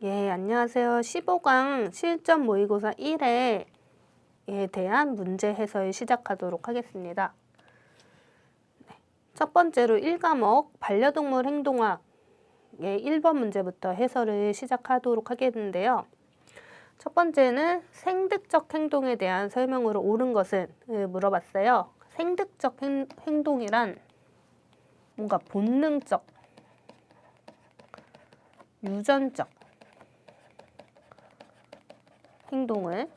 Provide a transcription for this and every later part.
예, 안녕하세요. 15강 실전 모의고사 1회에 대한 문제 해설 시작하도록 하겠습니다. 첫 번째로 1과목 반려동물 행동학의 1번 문제부터 해설을 시작하도록 하겠는데요. 첫 번째는 생득적 행동에 대한 설명으로 옳은 것은 물어봤어요. 생득적 행동이란 뭔가 본능적, 유전적 행동을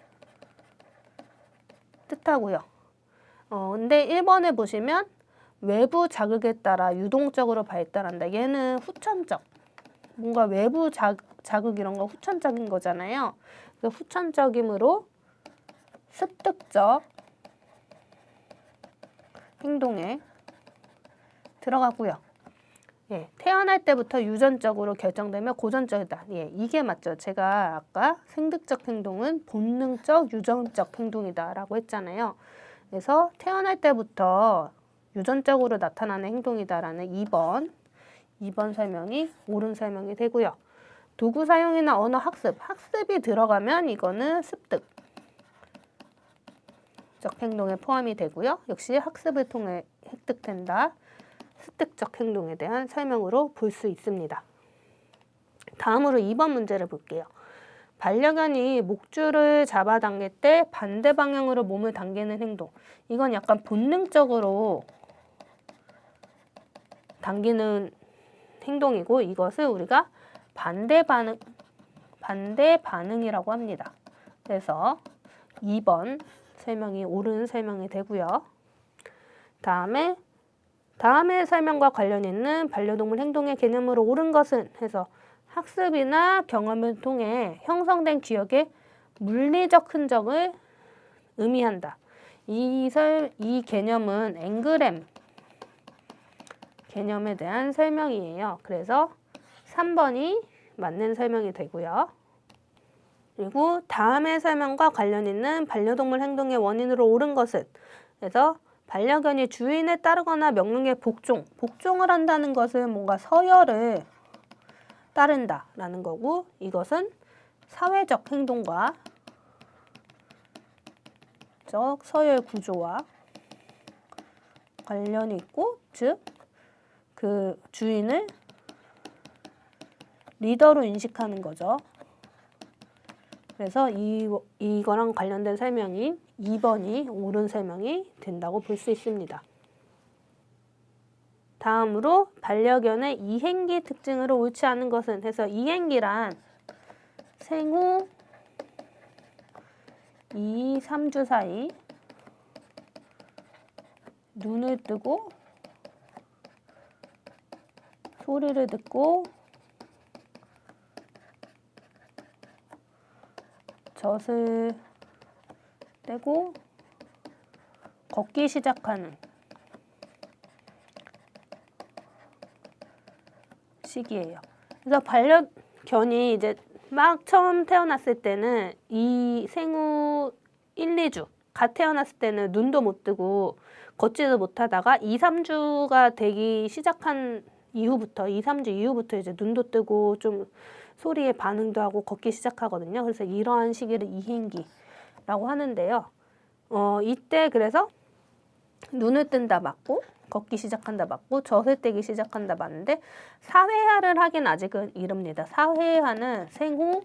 뜻하고요. 근데 1번에 보시면 외부 자극에 따라 유동적으로 발달한다. 얘는 후천적. 뭔가 외부 자극 이런 거 후천적인 거잖아요. 그래서 후천적이므로 습득적 행동에 들어가고요. 예, 태어날 때부터 유전적으로 결정되면 고전적이다. 예, 이게 맞죠. 제가 아까 생득적 행동은 본능적, 유전적 행동이다 라고 했잖아요. 그래서 태어날 때부터 유전적으로 나타나는 행동이다라는 2번 설명이 옳은 설명이 되고요. 도구 사용이나 언어 학습이 들어가면 이거는 습득적 행동에 포함이 되고요. 역시 학습을 통해 획득된다. 습득적 행동에 대한 설명으로 볼 수 있습니다. 다음으로 2번 문제를 볼게요. 반려견이 목줄을 잡아당길 때 반대 방향으로 몸을 당기는 행동. 이건 약간 본능적으로 당기는 행동이고 이것을 우리가 반대 반응이라고 합니다. 그래서 2번 설명이 옳은 설명이 되고요. 다음의 설명과 관련 있는 반려동물 행동의 개념으로 옳은 것은 해서 학습이나 경험을 통해 형성된 기억의 물리적 흔적을 의미한다. 이 개념은 앵그램 개념에 대한 설명이에요. 그래서 3번이 맞는 설명이 되고요. 그리고 다음의 설명과 관련 있는 반려동물 행동의 원인으로 옳은 것은 그래서 반려견이 주인에 따르거나 명령에 복종을 한다는 것은 뭔가 서열을 따른다라는 거고 이것은 사회적 행동과 서열 구조와 관련이 있고 즉 그 주인을 리더로 인식하는 거죠. 그래서 이거랑 관련된 설명인 2번이 옳은 설명이 된다고 볼 수 있습니다. 다음으로 반려견의 이행기 특징으로 옳지 않은 것은 해서 이행기란 생후 2, 3주 사이 눈을 뜨고 소리를 듣고 젖을 떼고 걷기 시작하는 시기예요. 그래서 반려견이 이제 막 처음 태어났을 때는 이 생후 1, 2주 갓 태어났을 때는 눈도 못 뜨고 걷지도 못하다가 2, 3주가 되기 시작한 이후부터 2, 3주 이후부터 이제 눈도 뜨고 좀 소리에 반응도 하고 걷기 시작하거든요. 그래서 이러한 시기를 이행기라고 하는데요. 이때 그래서 눈을 뜬다 맞고 걷기 시작한다 맞고 젖을 떼기 시작한다 맞는데 사회화를 하긴 아직은 이릅니다. 사회화는 생후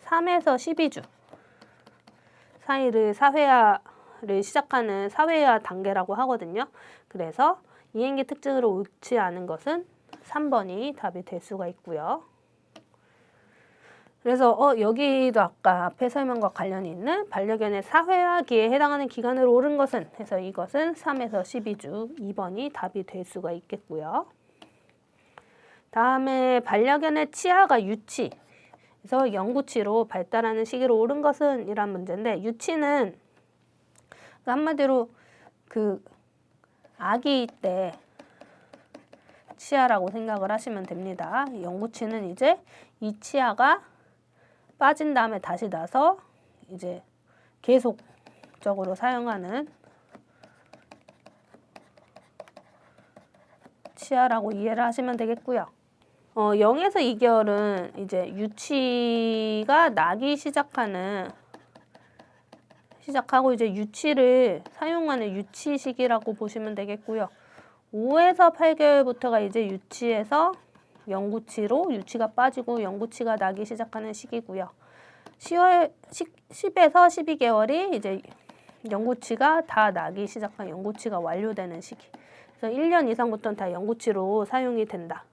3에서 12주 사이를 사회화를 시작하는 사회화 단계라고 하거든요. 그래서 이행기 특징으로 옳지 않은 것은 3번이 답이 될 수가 있고요. 그래서 여기도 아까 앞에 설명과 관련이 있는 반려견의 사회화기에 해당하는 기간으로 옳은 것은 해서 이것은 3에서 12주 2번이 답이 될 수가 있겠고요. 다음에 반려견의 치아가 유치 그래서 영구치로 발달하는 시기로 옳은 것은 이란 문제인데 유치는 한마디로 그 아기 때 치아라고 생각을 하시면 됩니다. 영구치는 이제 이 치아가 빠진 다음에 다시 나서 이제 계속적으로 사용하는 치아라고 이해를 하시면 되겠고요. 0에서 2개월은 이제 유치가 나기 시작하고 이제 유치를 사용하는 유치 시기라고 보시면 되겠고요. 5에서 8개월부터가 이제 유치에서 영구치로 유치가 빠지고 영구치가 나기 시작하는 시기고요. 10에서 12개월이 이제 영구치가 다 나기 시작한 영구치가 완료되는 시기. 그래서 1년 이상부터는 다 영구치로 사용이 된다.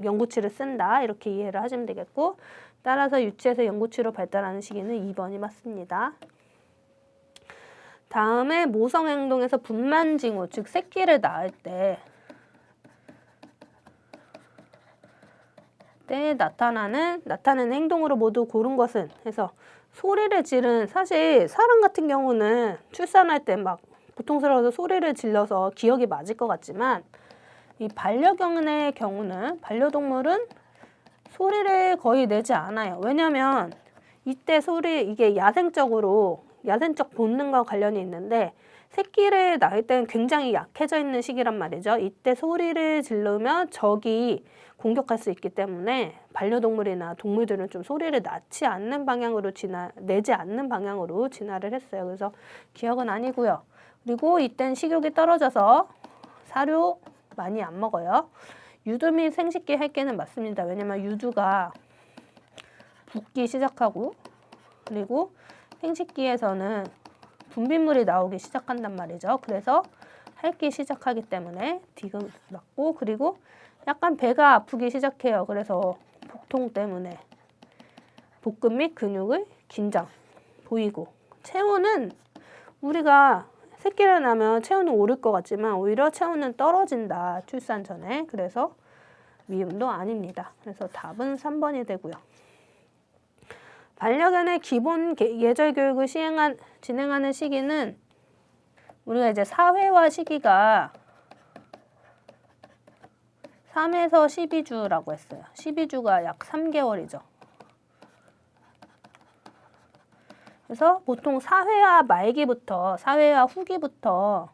영구치를 쓴다. 이렇게 이해를 하시면 되겠고, 따라서 유치에서 영구치로 발달하는 시기는 2번이 맞습니다. 다음에 모성행동에서 분만징후, 즉 새끼를 낳을 때 나타나는 행동으로 모두 고른 것은 해서 소리를 지른, 사실 사람 같은 경우는 출산할 때 막 고통스러워서 소리를 질러서 기억이 맞을 것 같지만 이 반려견의 경우는, 반려동물은 소리를 거의 내지 않아요. 왜냐면 이때 이게 야생적 본능과 관련이 있는데 새끼를 낳을 때는 굉장히 약해져 있는 시기란 말이죠. 이때 소리를 지르면 적이 공격할 수 있기 때문에 반려동물이나 동물들은 좀 소리를 내지 않는 방향으로 진화를 했어요. 그래서 기억은 아니고요. 그리고 이땐 식욕이 떨어져서 사료 많이 안 먹어요. 유두 및 생식기 할 게는 맞습니다. 왜냐면 유두가 붓기 시작하고 그리고 생식기에서는 분비물이 나오기 시작한단 말이죠. 그래서 핥기 시작하기 때문에 디귿 맞고, 그리고 약간 배가 아프기 시작해요. 그래서 복통 때문에 복근 및 근육의 긴장 보이고, 체온은 우리가 새끼를 낳으면 체온은 오를 것 같지만 오히려 체온은 떨어진다, 출산 전에. 그래서 미음도 아닙니다. 그래서 답은 3번이 되고요. 반려견의 기본 예절 교육을 진행하는 시기는 우리가 이제 사회화 시기가 3에서 12주라고 했어요. 12주가 약 3개월이죠. 그래서 보통 사회화 후기부터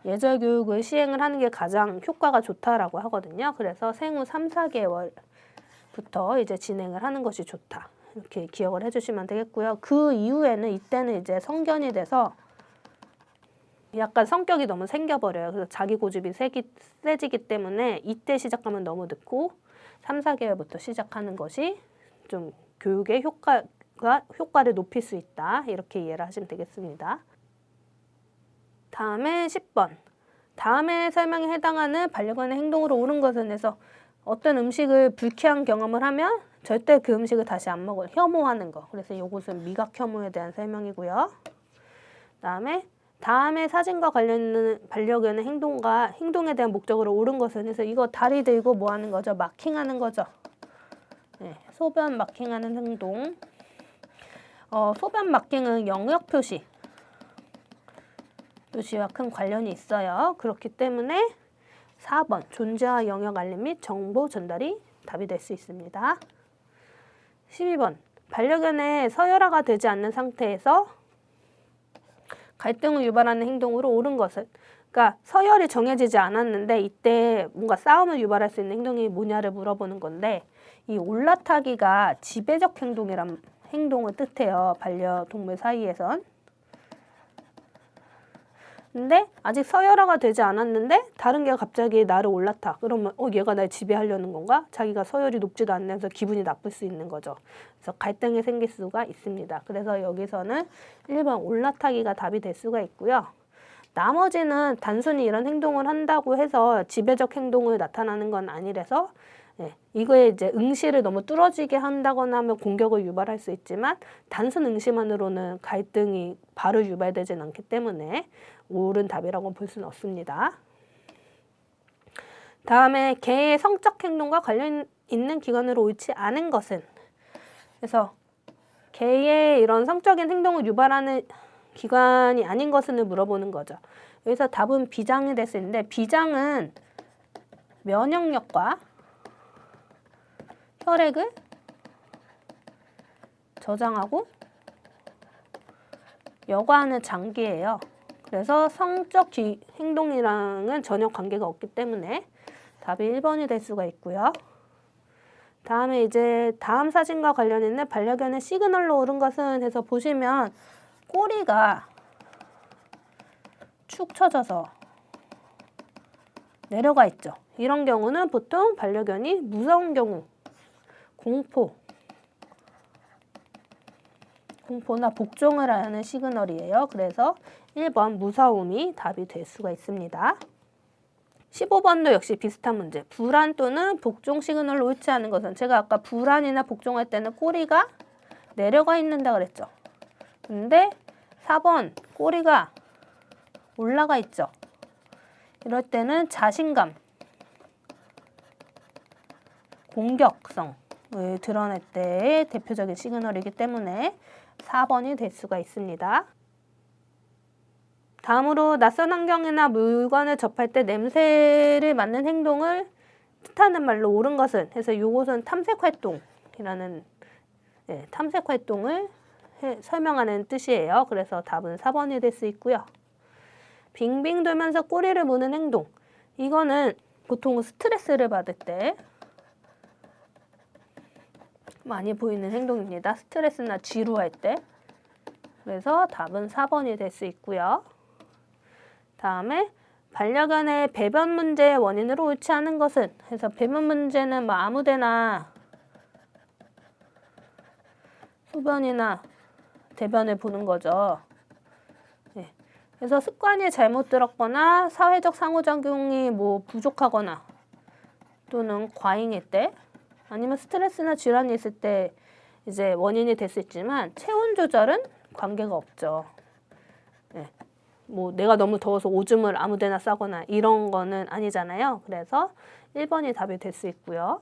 예절 교육을 시행을 하는 게 가장 효과가 좋다라고 하거든요. 그래서 생후 3, 4개월부터 이제 진행을 하는 것이 좋다. 이렇게 기억을 해주시면 되겠고요. 그 이후에는 이때는 이제 성견이 돼서 약간 성격이 너무 생겨버려요. 그래서 자기 고집이 세지기 때문에 이때 시작하면 너무 늦고 3, 4개월부터 시작하는 것이 좀 교육의 효과를 높일 수 있다. 이렇게 이해를 하시면 되겠습니다. 다음에 10번. 다음에 설명에 해당하는 반려견의 행동으로 옳은 것은 해서 어떤 음식을 불쾌한 경험을 하면 절대 그 음식을 다시 안 먹을, 혐오하는 거. 그래서 이것은 미각 혐오에 대한 설명이고요. 다음에 사진과 관련된 반려견의 행동에 대한 목적으로 옳은 것은 해서 이거 다리 들고 뭐 하는 거죠? 마킹하는 거죠. 네, 소변 마킹하는 행동. 소변 마킹은 영역 표시와 큰 관련이 있어요. 그렇기 때문에 4번 존재와 영역 알림 및 정보 전달이 답이 될 수 있습니다. 12번 반려견의 서열화가 되지 않는 상태에서 갈등을 유발하는 행동으로 옳은 것은, 그러니까 서열이 정해지지 않았는데 이때 뭔가 싸움을 유발할 수 있는 행동이 뭐냐를 물어보는 건데, 이 올라타기가 지배적 행동을 뜻해요. 반려동물 사이에선. 근데 아직 서열화가 되지 않았는데 다른 개가 갑자기 나를 올라타. 그러면 얘가 날 지배하려는 건가? 자기가 서열이 높지도 않으면서 기분이 나쁠 수 있는 거죠. 그래서 갈등이 생길 수가 있습니다. 그래서 여기서는 1번 올라타기가 답이 될 수가 있고요. 나머지는 단순히 이런 행동을 한다고 해서 지배적 행동을 나타나는 건 아니라서 이거에 이제 응시를 너무 뚫어지게 한다거나 하면 공격을 유발할 수 있지만 단순 응시만으로는 갈등이 바로 유발되진 않기 때문에 옳은 답이라고 볼 수는 없습니다. 다음에 개의 성적 행동과 관련 있는 기관으로 옳지 않은 것은, 그래서 개의 이런 성적인 행동을 유발하는 기관이 아닌 것을 물어보는 거죠. 여기서 답은 비장이 될 수 있는데, 비장은 면역력과 혈액을 저장하고 여과하는 장기예요. 그래서 성적 행동이랑은 전혀 관계가 없기 때문에 답이 1번이 될 수가 있고요. 다음에 이제 다음 사진과 관련 있는 반려견의 시그널로 오른 것은 해서 보시면 꼬리가 축 처져서 내려가 있죠. 이런 경우는 보통 반려견이 무서운 경우, 공포나 복종을 하는 시그널이에요. 그래서 1번 무서움이 답이 될 수가 있습니다. 15번도 역시 비슷한 문제. 불안 또는 복종 시그널로 옳지 않은 것은, 제가 아까 불안이나 복종할 때는 꼬리가 내려가 있는다 그랬죠. 근데 4번 꼬리가 올라가 있죠. 이럴 때는 자신감, 공격성을 드러낼 때의 대표적인 시그널이기 때문에 4번이 될 수가 있습니다. 다음으로 낯선 환경이나 물건을 접할 때 냄새를 맡는 행동을 뜻하는 말로 옳은 것은 해서 이것은 탐색활동이라는 탐색활동을 설명하는 뜻이에요. 그래서 답은 4번이 될 수 있고요. 빙빙 돌면서 꼬리를 무는 행동, 이거는 보통 스트레스를 받을 때 많이 보이는 행동입니다. 스트레스나 지루할 때. 그래서 답은 4번이 될 수 있고요. 다음에 반려견의 배변 문제의 원인으로 옳지 않은 것은 해서 배변 문제는 뭐 아무데나 소변이나 대변을 보는 거죠. 그래서 습관이 잘못 들었거나 사회적 상호작용이 뭐 부족하거나 또는 과잉일 때 아니면 스트레스나 질환이 있을 때 이제 원인이 될 수 있지만 체온 조절은 관계가 없죠. 뭐 내가 너무 더워서 오줌을 아무데나 싸거나 이런 거는 아니잖아요. 그래서 1번이 답이 될 수 있고요.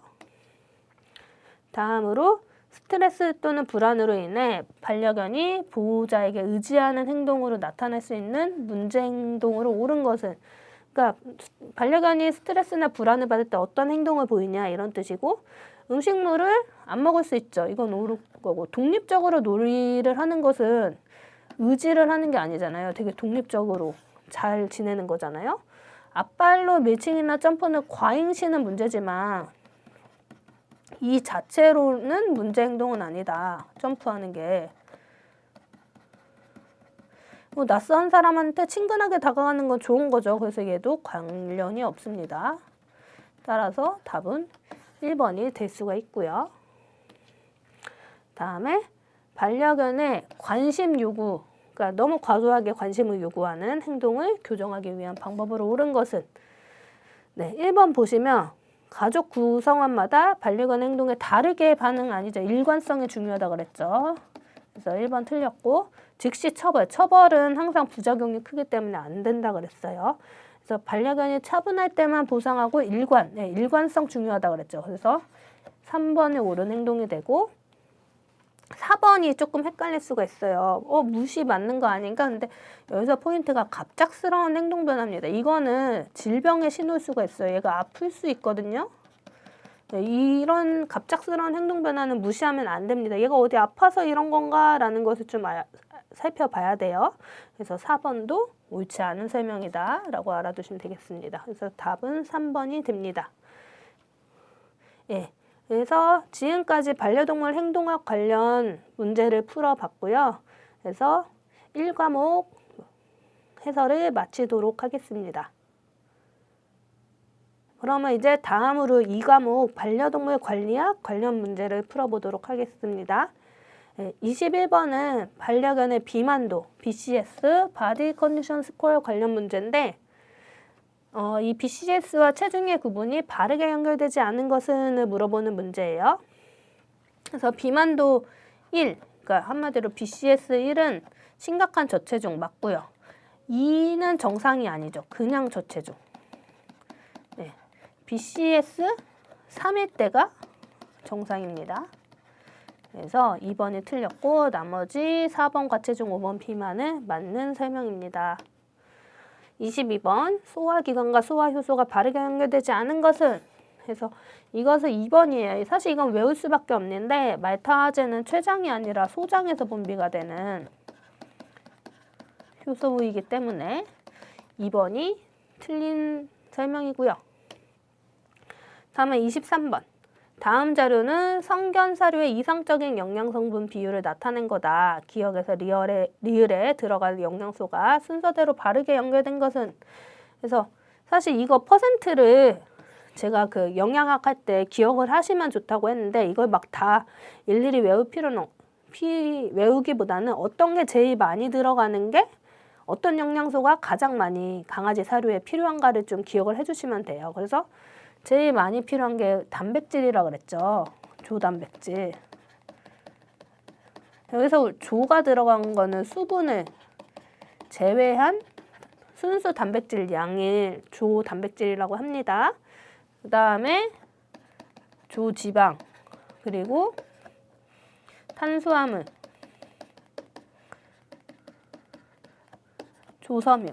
다음으로 스트레스 또는 불안으로 인해 반려견이 보호자에게 의지하는 행동으로 나타날 수 있는 문제 행동으로 옳은 것은, 그러니까 반려견이 스트레스나 불안을 받을 때 어떤 행동을 보이냐 이런 뜻이고, 음식물을 안 먹을 수 있죠. 이건 옳은 거고, 독립적으로 놀이를 하는 것은 의지를 하는 게 아니잖아요. 되게 독립적으로 잘 지내는 거잖아요. 앞발로 밀칭이나 점프는 과잉시는 문제지만 이 자체로는 문제 행동은 아니다. 점프하는 게. 뭐 낯선 사람한테 친근하게 다가가는 건 좋은 거죠. 그래서 얘도 관련이 없습니다. 따라서 답은 1번이 될 수가 있고요. 다음에 반려견의 관심 요구, 그러니까 너무 과도하게 관심을 요구하는 행동을 교정하기 위한 방법으로 옳은 것은 1번 보시면 가족 구성원마다 반려견 행동에 다르게 반응하니죠. 일관성이 중요하다고 그랬죠. 그래서 1번 틀렸고, 즉시 처벌은 항상 부작용이 크기 때문에 안 된다 그랬어요. 그래서 반려견이 차분할 때만 보상하고 일관성 중요하다고 그랬죠. 그래서 3번이 옳은 행동이 되고, 4번이 조금 헷갈릴 수가 있어요. 무시 맞는 거 아닌가? 근데 여기서 포인트가 갑작스러운 행동 변화입니다. 이거는 질병의 신호일 수가 있어요. 얘가 아플 수 있거든요. 이런 갑작스러운 행동 변화는 무시하면 안 됩니다. 얘가 어디 아파서 이런 건가? 라는 것을 좀 살펴봐야 돼요. 그래서 4번도 옳지 않은 설명이다 라고 알아두시면 되겠습니다. 그래서 답은 3번이 됩니다. 그래서 지금까지 반려동물 행동학 관련 문제를 풀어봤고요. 그래서 1과목 해설을 마치도록 하겠습니다. 그러면 이제 다음으로 2과목 반려동물 관리학 관련 문제를 풀어보도록 하겠습니다. 21번은 반려견의 비만도, BCS, 바디 컨디션 스코어 관련 문제인데, 이 BCS와 체중의 구분이 바르게 연결되지 않은 것은을 물어보는 문제예요. 그래서 비만도 1, 그러니까 한마디로 BCS 1은 심각한 저체중 맞고요. 2는 정상이 아니죠. 그냥 저체중. BCS 3일 때가 정상입니다. 그래서 2번이 틀렸고 나머지 4번과 체중 5번 비만은 맞는 설명입니다. 22번 소화기관과 소화효소가 바르게 연결되지 않은 것은 해서 이것은 2번이에요. 사실 이건 외울 수밖에 없는데 말타아제는 췌장이 아니라 소장에서 분비가 되는 효소이기 때문에 2번이 틀린 설명이고요. 다음은 23번 다음 자료는 성견 사료의 이상적인 영양 성분 비율을 나타낸 거다. 기억에서 리을에 들어갈 영양소가 순서대로 바르게 연결된 것은. 그래서 사실 이거 퍼센트를 제가 그 영양학 할 때 기억을 하시면 좋다고 했는데 이걸 막 다 일일이 외우기보다는 어떤 게 제일 많이 들어가는 게 어떤 영양소가 가장 많이 강아지 사료에 필요한가를 좀 기억을 해주시면 돼요. 그래서 제일 많이 필요한 게 단백질이라 그랬죠. 조단백질. 여기서 조가 들어간 거는 수분을 제외한 순수 단백질 양일 조단백질이라고 합니다. 그 다음에 조지방, 그리고 탄수화물, 조섬유.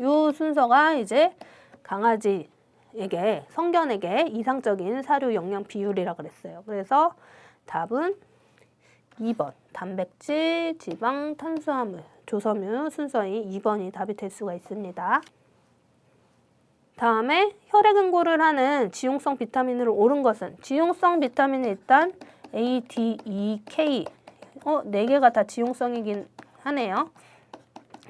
요 순서가 이제 강아지에게, 성견에게 이상적인 사료 영양 비율이라 그랬어요. 그래서 답은 2번. 단백질, 지방, 탄수화물, 조섬유 순서인 2번이 답이 될 수가 있습니다. 다음에 혈액응고를 하는 지용성 비타민으로 옳은 것은. 지용성 비타민은 일단 A, D, E, K 4개가 다 지용성이긴 하네요.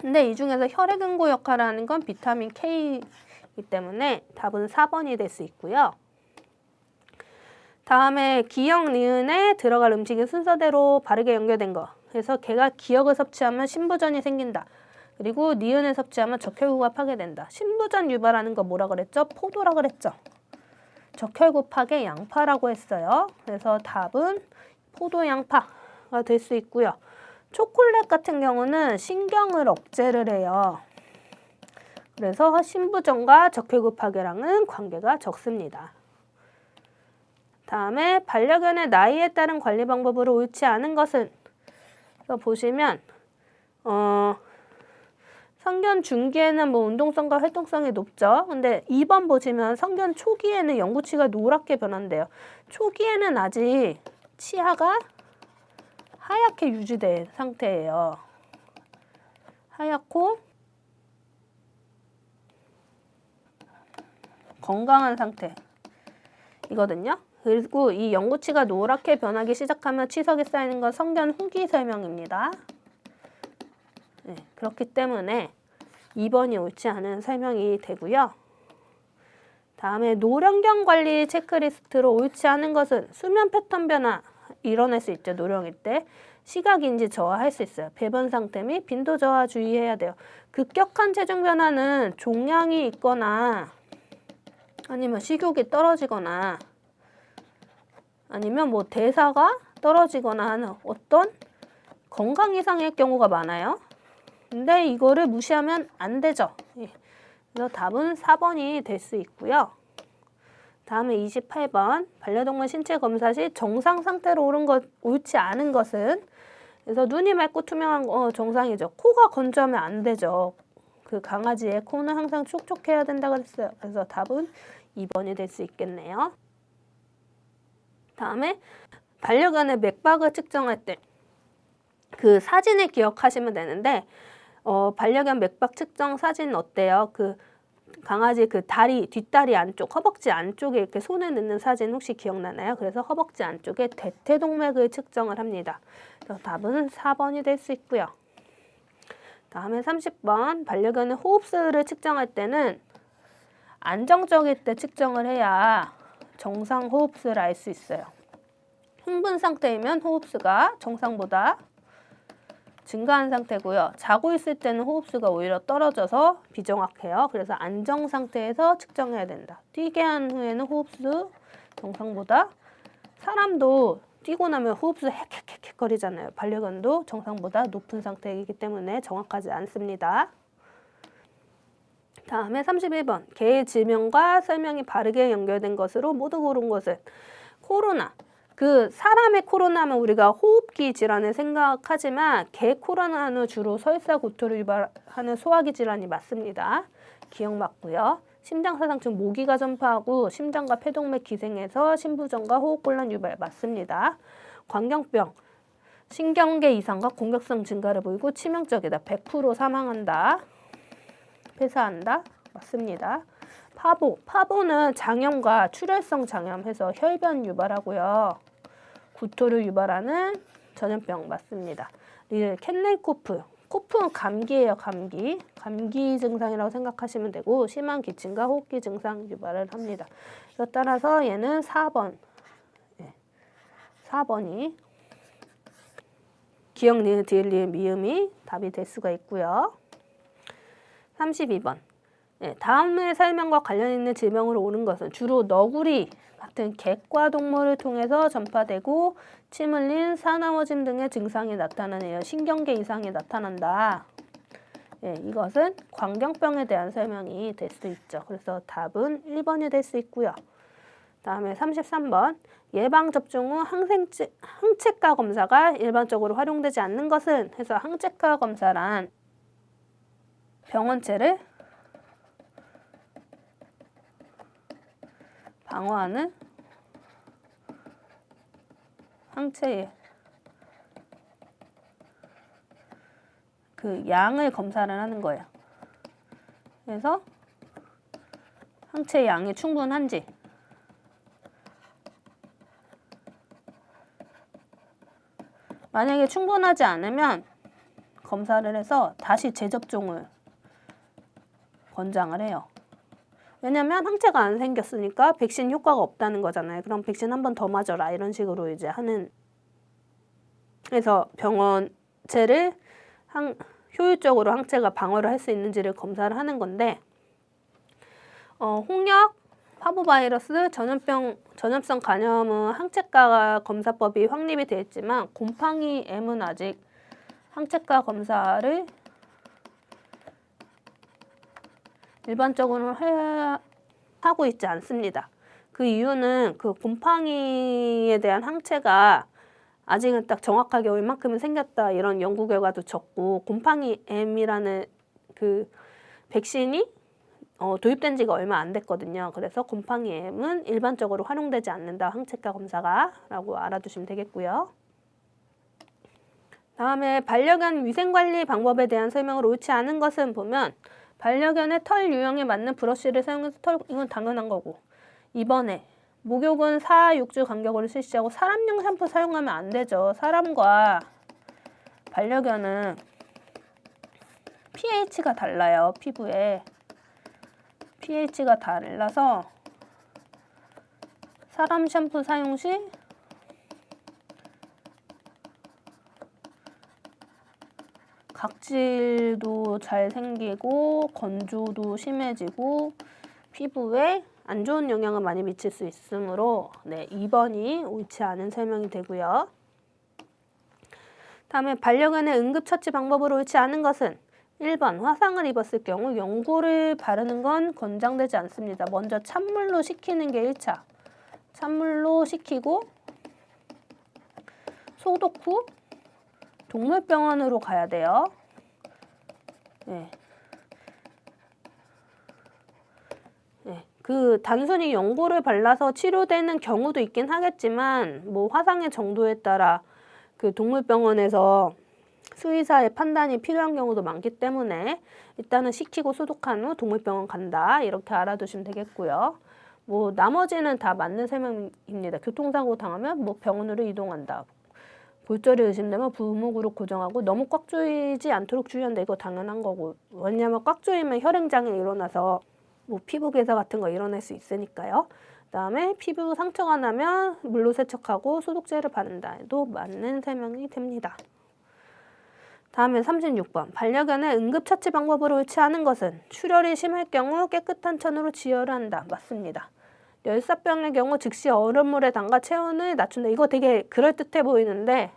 근데 이 중에서 혈액응고 역할을 하는 건 비타민 K이기 때문에 답은 4번이 될 수 있고요. 다음에 기역, 니은에 들어갈 음식이 순서대로 바르게 연결된 거. 그래서 걔가 기역을 섭취하면 신부전이 생긴다. 그리고 니은을 섭취하면 적혈구가 파괴된다. 신부전 유발하는 거 뭐라 그랬죠? 포도라 그랬죠. 적혈구 파괴 양파라고 했어요. 그래서 답은 포도 양파가 될 수 있고요. 초콜릿 같은 경우는 신경을 억제를 해요. 그래서 신부전과 적혈구 파괴랑은 관계가 적습니다. 다음에 반려견의 나이에 따른 관리 방법으로 옳지 않은 것은. 보시면 성견 중기에는 뭐 운동성과 활동성이 높죠. 근데 2번 보시면 성견 초기에는 영구치가 노랗게 변한대요. 초기에는 아직 치아가 하얗게 유지된 상태예요. 하얗고 건강한 상태이거든요. 그리고 이 영구치가 노랗게 변하기 시작하면 치석이 쌓이는 건 성견 후기 설명입니다. 네, 그렇기 때문에 2번이 옳지 않은 설명이 되고요. 다음에 노령견 관리 체크리스트로 옳지 않은 것은 수면 패턴 변화 일어날 수 있죠. 노령일 때. 시각인지 저하할 수 있어요. 배변 상태 및 빈도 저하 주의해야 돼요. 급격한 체중 변화는 종양이 있거나 아니면 식욕이 떨어지거나 아니면 뭐 대사가 떨어지거나 하는 어떤 건강 이상의 경우가 많아요. 근데 이거를 무시하면 안 되죠. 그래서 답은 4번이 될 수 있고요. 다음에 28번 반려동물 신체 검사 시 정상 상태로 옳지 않은 것은. 그래서 눈이 맑고 투명한 거 정상이죠. 코가 건조하면 안 되죠. 그 강아지의 코는 항상 촉촉해야 된다고 했어요. 그래서 답은 2번이 될 수 있겠네요. 다음에 반려견의 맥박을 측정할 때 그 사진을 기억하시면 되는데 반려견 맥박 측정 사진 어때요? 그 강아지 그 다리, 뒷다리 안쪽, 허벅지 안쪽에 이렇게 손을 넣는 사진 혹시 기억나나요? 그래서 허벅지 안쪽에 대퇴동맥을 측정을 합니다. 그래서 답은 4번이 될 수 있고요. 다음에 30번 반려견의 호흡수를 측정할 때는 안정적일 때 측정을 해야 정상 호흡수를 알 수 있어요. 흥분 상태이면 호흡수가 정상보다 증가한 상태고요. 자고 있을 때는 호흡수가 오히려 떨어져서 비정확해요. 그래서 안정 상태에서 측정해야 된다. 뛰게 한 후에는 호흡수 정상보다, 사람도 뛰고 나면 호흡수 헥헥헥 거리잖아요. 반려견도 정상보다 높은 상태이기 때문에 정확하지 않습니다. 다음에 31번 개의 질명과 설명이 바르게 연결된 것으로 모두 고른 것은. 코로나. 그 사람의 코로나면 우리가 호흡기 질환을 생각하지만 개 코로나는 주로 설사 구토를 유발하는 소화기 질환이 맞습니다. 기억 맞고요. 심장사상증 모기가 전파하고 심장과 폐동맥 기생해서 심부전과 호흡곤란 유발 맞습니다. 광경병 신경계 이상과 공격성 증가를 보이고 치명적이다. 100% 사망한다. 폐사한다. 맞습니다. 파보는 장염과 출혈성 장염해서 혈변 유발하고요. 구토를 유발하는 전염병 맞습니다. 캔넬코프. 코프는 감기예요. 감기 증상이라고 생각하시면 되고 심한 기침과 호흡기 증상 유발을 합니다. 이거 따라서 얘는 4번. 4번이 기역, 니은, 디귿, 리을, 미음이 답이 될 수가 있고요. 32번. 다음의 설명과 관련 있는 질병으로 오는 것은 주로 너구리 같은 객과 동물을 통해서 전파되고 침 흘린, 사나워짐 등의 증상이 나타나네요. 신경계 이상이 나타난다. 이것은 광경병에 대한 설명이 될 수 있죠. 그래서 답은 1번이 될 수 있고요. 다음에 33번. 예방접종 후 항체가 검사가 일반적으로 활용되지 않는 것은 해서 항체가 검사란 병원체를 방어하는 항체의 그 양을 검사를 하는 거예요. 그래서 항체 양이 충분한지 만약에 충분하지 않으면 검사를 해서 다시 재접종을 권장을 해요. 왜냐면 항체가 안 생겼으니까 백신 효과가 없다는 거잖아요. 그럼 백신 한 번 더 맞아라 이런 식으로 이제 하는. 그래서 병원체를 효율적으로 항체가 방어를 할 수 있는지를 검사를 하는 건데 홍역, 파보바이러스, 전염성 간염은 항체가 검사법이 확립이 되어 있지만 곰팡이 M은 아직 항체가 검사를 일반적으로 하고 있지 않습니다. 그 이유는 그 곰팡이에 대한 항체가 아직은 딱 정확하게 얼만큼은 생겼다 이런 연구 결과도 적고 곰팡이 M이라는 그 백신이 도입된 지가 얼마 안 됐거든요. 그래서 곰팡이 M은 일반적으로 활용되지 않는다. 항체가 검사가 라고 알아두시면 되겠고요. 다음에 반려견 위생관리 방법에 대한 설명을 옳지 않은 것은 보면 반려견의 털 유형에 맞는 브러쉬를 사용해서 이건 당연한 거고 2번에 목욕은 4, 6주 간격으로 실시하고 사람용 샴푸 사용하면 안 되죠. 사람과 반려견은 pH가 달라요. 피부에 pH가 달라서 사람 샴푸 사용 시 각질도 잘 생기고 건조도 심해지고 피부에 안 좋은 영향을 많이 미칠 수 있으므로 2번이 옳지 않은 설명이 되고요. 다음에 반려견의 응급처치 방법으로 옳지 않은 것은 1번 화상을 입었을 경우 연고를 바르는 건 권장되지 않습니다. 먼저 찬물로 식히는 게 1차. 찬물로 식히고 소독 후 동물병원으로 가야 돼요. 그 단순히 연고를 발라서 치료되는 경우도 있긴 하겠지만 뭐 화상의 정도에 따라 그 동물병원에서 수의사의 판단이 필요한 경우도 많기 때문에 일단은 식히고 소독한 후 동물병원 간다 이렇게 알아두시면 되겠고요. 뭐 나머지는 다 맞는 설명입니다. 교통사고 당하면 뭐 병원으로 이동한다. 골절이 의심되면 부목으로 고정하고 너무 꽉 조이지 않도록 주의한다. 이거 당연한 거고. 왜냐면 꽉 조이면 혈행장애 일어나서 뭐 피부 괴사 같은 거 일어날 수 있으니까요. 그다음에 피부 상처가 나면 물로 세척하고 소독제를 바른다 해도 맞는 설명이 됩니다. 다음에 36번. 반려견의 응급처치 방법으로 옳지 않은 것은 출혈이 심할 경우 깨끗한 천으로 지혈을 한다. 맞습니다. 열사병의 경우 즉시 얼음물에 담가 체온을 낮춘다. 이거 되게 그럴듯해 보이는데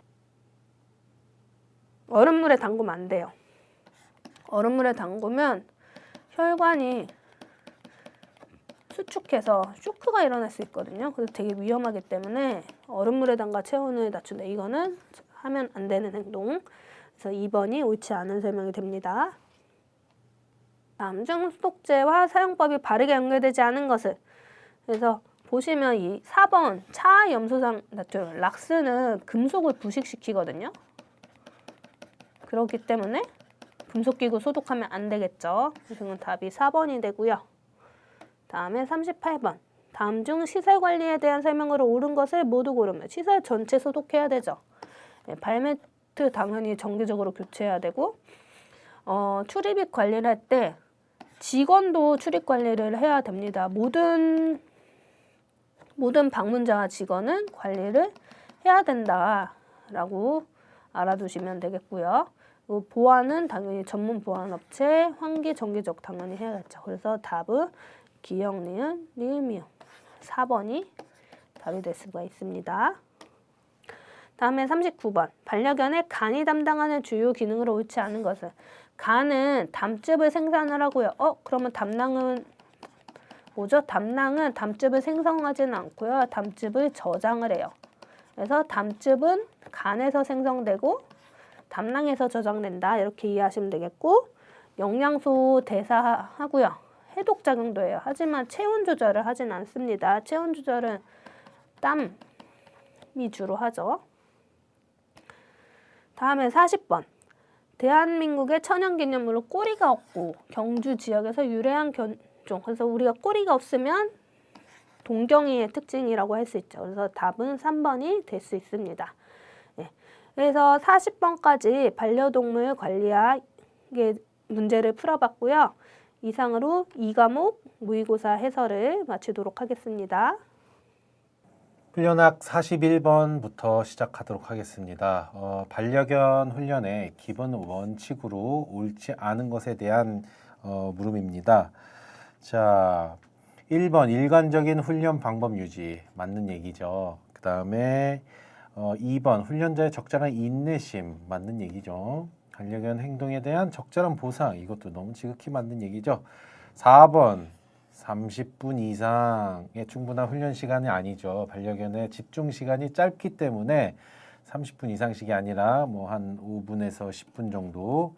얼음물에 담그면 안 돼요. 얼음물에 담그면 혈관이 수축해서 쇼크가 일어날 수 있거든요. 그래서 되게 위험하기 때문에 얼음물에 담가 체온을 낮춘다. 이거는 하면 안 되는 행동. 그래서 2번이 옳지 않은 설명이 됩니다. 다음 중 소독제와 사용법이 바르게 연결되지 않은 것은 그래서 보시면 이 4번 차염소상 나트륨 락스는 금속을 부식시키거든요. 그렇기 때문에 금속기구 소독하면 안 되겠죠. 그래서 답이 4번이 되고요. 다음에 38번. 다음 중 시설 관리에 대한 설명으로 옳은 것을 모두 고르면 시설 전체 소독해야 되죠. 네, 발매트 당연히 정기적으로 교체해야 되고 출입입 관리를 할 때 직원도 출입 관리를 해야 됩니다. 모든 방문자와 직원은 관리를 해야 된다라고 알아두시면 되겠고요. 보안은 당연히 전문 보안업체, 환기, 정기적 당연히 해야겠죠. 그래서 답은 기역, 니은, 리음이요. 4번이 답이 될 수가 있습니다. 다음에 39번. 반려견의 간이 담당하는 주요 기능으로 옳지 않은 것은 간은 담즙을 생산을 하고요. 그러면 담낭은 뭐죠? 담낭은 담즙을 생성하지는 않고요. 담즙을 저장을 해요. 그래서 담즙은 간에서 생성되고 담낭에서 저장된다. 이렇게 이해하시면 되겠고 영양소 대사하고요. 해독작용도 해요. 하지만 체온 조절을 하진 않습니다. 체온 조절은 땀이 주로 하죠. 다음에 40번. 대한민국의 천연기념물로 꼬리가 없고 경주 지역에서 유래한 견종. 그래서 우리가 꼬리가 없으면 동경이의 특징이라고 할 수 있죠. 그래서 답은 3번이 될 수 있습니다. 네. 그래서 40번까지 반려동물 관리학 문제를 풀어봤고요. 이상으로 2과목 모의고사 해설을 마치도록 하겠습니다. 훈련학 41번부터 시작하도록 하겠습니다. 반려견 훈련의 기본 원칙으로 옳지 않은 것에 대한 물음입니다. 자, 1번 일관적인 훈련 방법 유지 맞는 얘기죠. 그 다음에 2번 훈련자의 적절한 인내심 맞는 얘기죠. 반려견 행동에 대한 적절한 보상 이것도 너무 지극히 맞는 얘기죠. 4번 30분 이상의 충분한 훈련 시간이 아니죠. 반려견의 집중 시간이 짧기 때문에 30분 이상씩이 아니라 뭐 한 5분에서 10분 정도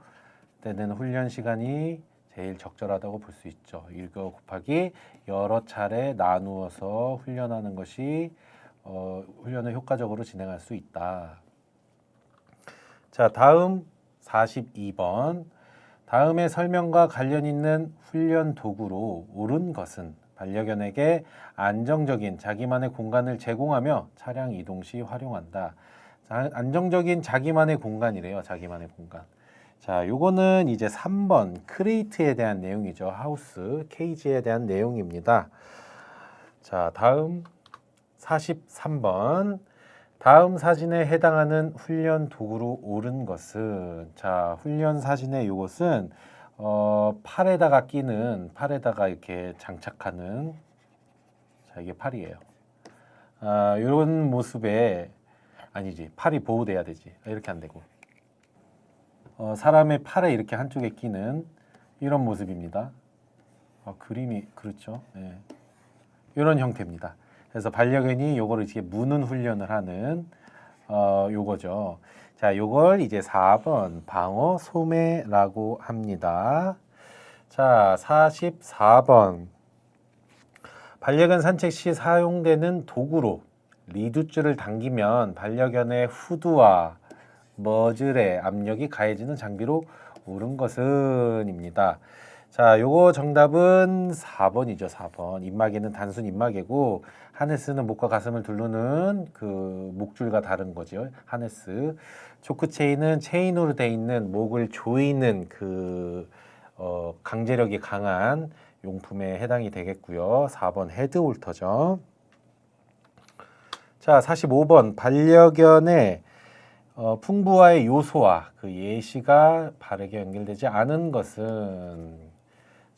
되는 훈련 시간이 제일 적절하다고 볼 수 있죠. 이거 곱하기 여러 차례 나누어서 훈련하는 것이 훈련을 효과적으로 진행할 수 있다. 자, 다음 42번. 다음의 설명과 관련 있는 훈련 도구로 옳은 것은 반려견에게 안정적인 자기만의 공간을 제공하며 차량 이동 시 활용한다. 자, 안정적인 자기만의 공간이래요. 자기만의 공간. 자, 요거는 이제 3번 크레이트에 대한 내용이죠. 하우스, 케이지에 대한 내용입니다. 자, 다음 43번. 다음 사진에 해당하는 훈련 도구로 옳은 것은 자, 훈련 사진의 요것은 팔에다가 끼는 팔에다가 이렇게 장착하는 자, 이게 팔이에요. 이런 모습에 아니지 팔이 보호돼야 되지 이렇게 안 되고 사람의 팔에 이렇게 한쪽에 끼는 이런 모습입니다. 그림이 그렇죠. 네. 이런 형태입니다. 그래서 반려견이 요거를 이렇게 무는 훈련을 하는 요거죠. 자, 요걸 이제 4번 방어 소매라고 합니다. 자, 44번 반려견 산책 시 사용되는 도구로 리드줄을 당기면 반려견의 후두와 머즐의 압력이 가해지는 장비로 옳은 것은입니다. 자, 요거 정답은 4번이죠. 4번. 입마개는 단순 입마개고 하네스는 목과 가슴을 두르는 그 목줄과 다른 거죠. 하네스. 초크 체인은 체인으로 돼 있는 목을 조이는 그 강제력이 강한 용품에 해당이 되겠고요. 4번 헤드홀터죠. 자, 45번 반려견의 풍부화의 요소와 그 예시가 바르게 연결되지 않은 것은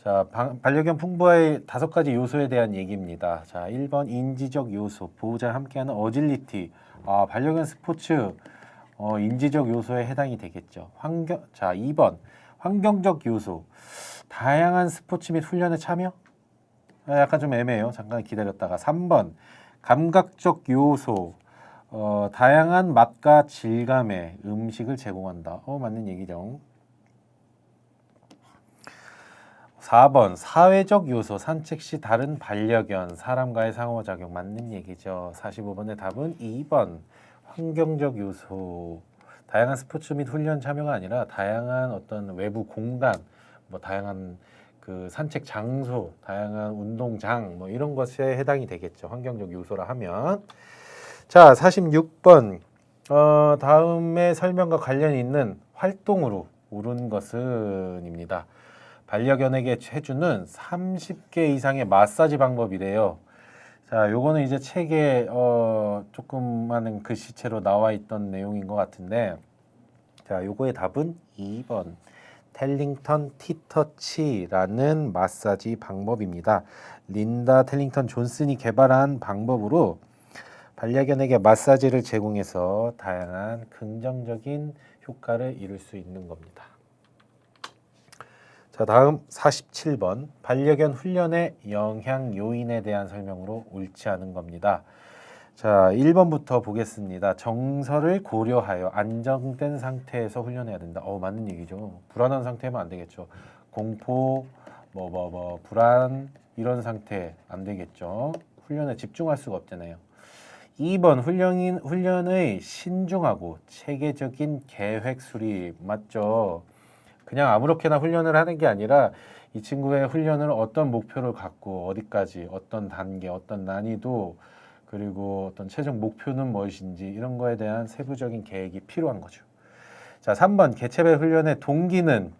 자, 반려견 풍부화의 5가지 요소에 대한 얘기입니다. 자, 1번 인지적 요소, 보호자와 함께하는 어질리티. 반려견 스포츠 인지적 요소에 해당이 되겠죠. 자, 2번 환경적 요소, 다양한 스포츠 및 훈련에 참여? 약간 좀 애매해요. 잠깐 기다렸다가 3번 감각적 요소, 다양한 맛과 질감의 음식을 제공한다. 맞는 얘기죠. 4번 사회적 요소, 산책 시 다른 반려견, 사람과의 상호작용 맞는 얘기죠. 45번의 답은 2번 환경적 요소, 다양한 스포츠 및 훈련 참여가 아니라 다양한 어떤 외부 공간, 뭐 다양한 그 산책 장소, 다양한 운동장 뭐 이런 것에 해당이 되겠죠. 환경적 요소라 하면. 자, 46번. 다음에 설명과 관련이 있는 활동으로 옳은 것은입니다. 반려견에게 해주는 30개 이상의 마사지 방법이래요. 자, 요거는 이제 책에 조그마한 글씨체로 나와 있던 내용인 것 같은데, 자, 요거의 답은 2번 텔링턴 티터치라는 마사지 방법입니다. 린다 텔링턴 존슨이 개발한 방법으로 반려견에게 마사지를 제공해서 다양한 긍정적인 효과를 이룰 수 있는 겁니다. 자, 다음 47번 반려견 훈련의 영향 요인에 대한 설명으로 옳지 않은 겁니다. 자, 1번부터 보겠습니다. 정서를 고려하여 안정된 상태에서 훈련해야 된다. 맞는 얘기죠. 불안한 상태면 안 되겠죠. 공포, 불안 이런 상태 안 되겠죠. 훈련에 집중할 수가 없잖아요. 2번 훈련의 신중하고 체계적인 계획 수립 맞죠. 그냥 아무렇게나 훈련을 하는 게 아니라 이 친구의 훈련을 어떤 목표를 갖고 어디까지 어떤 단계 어떤 난이도 그리고 어떤 최종 목표는 무엇인지 이런 거에 대한 세부적인 계획이 필요한 거죠. 자, 3번 개체별 훈련의 동기는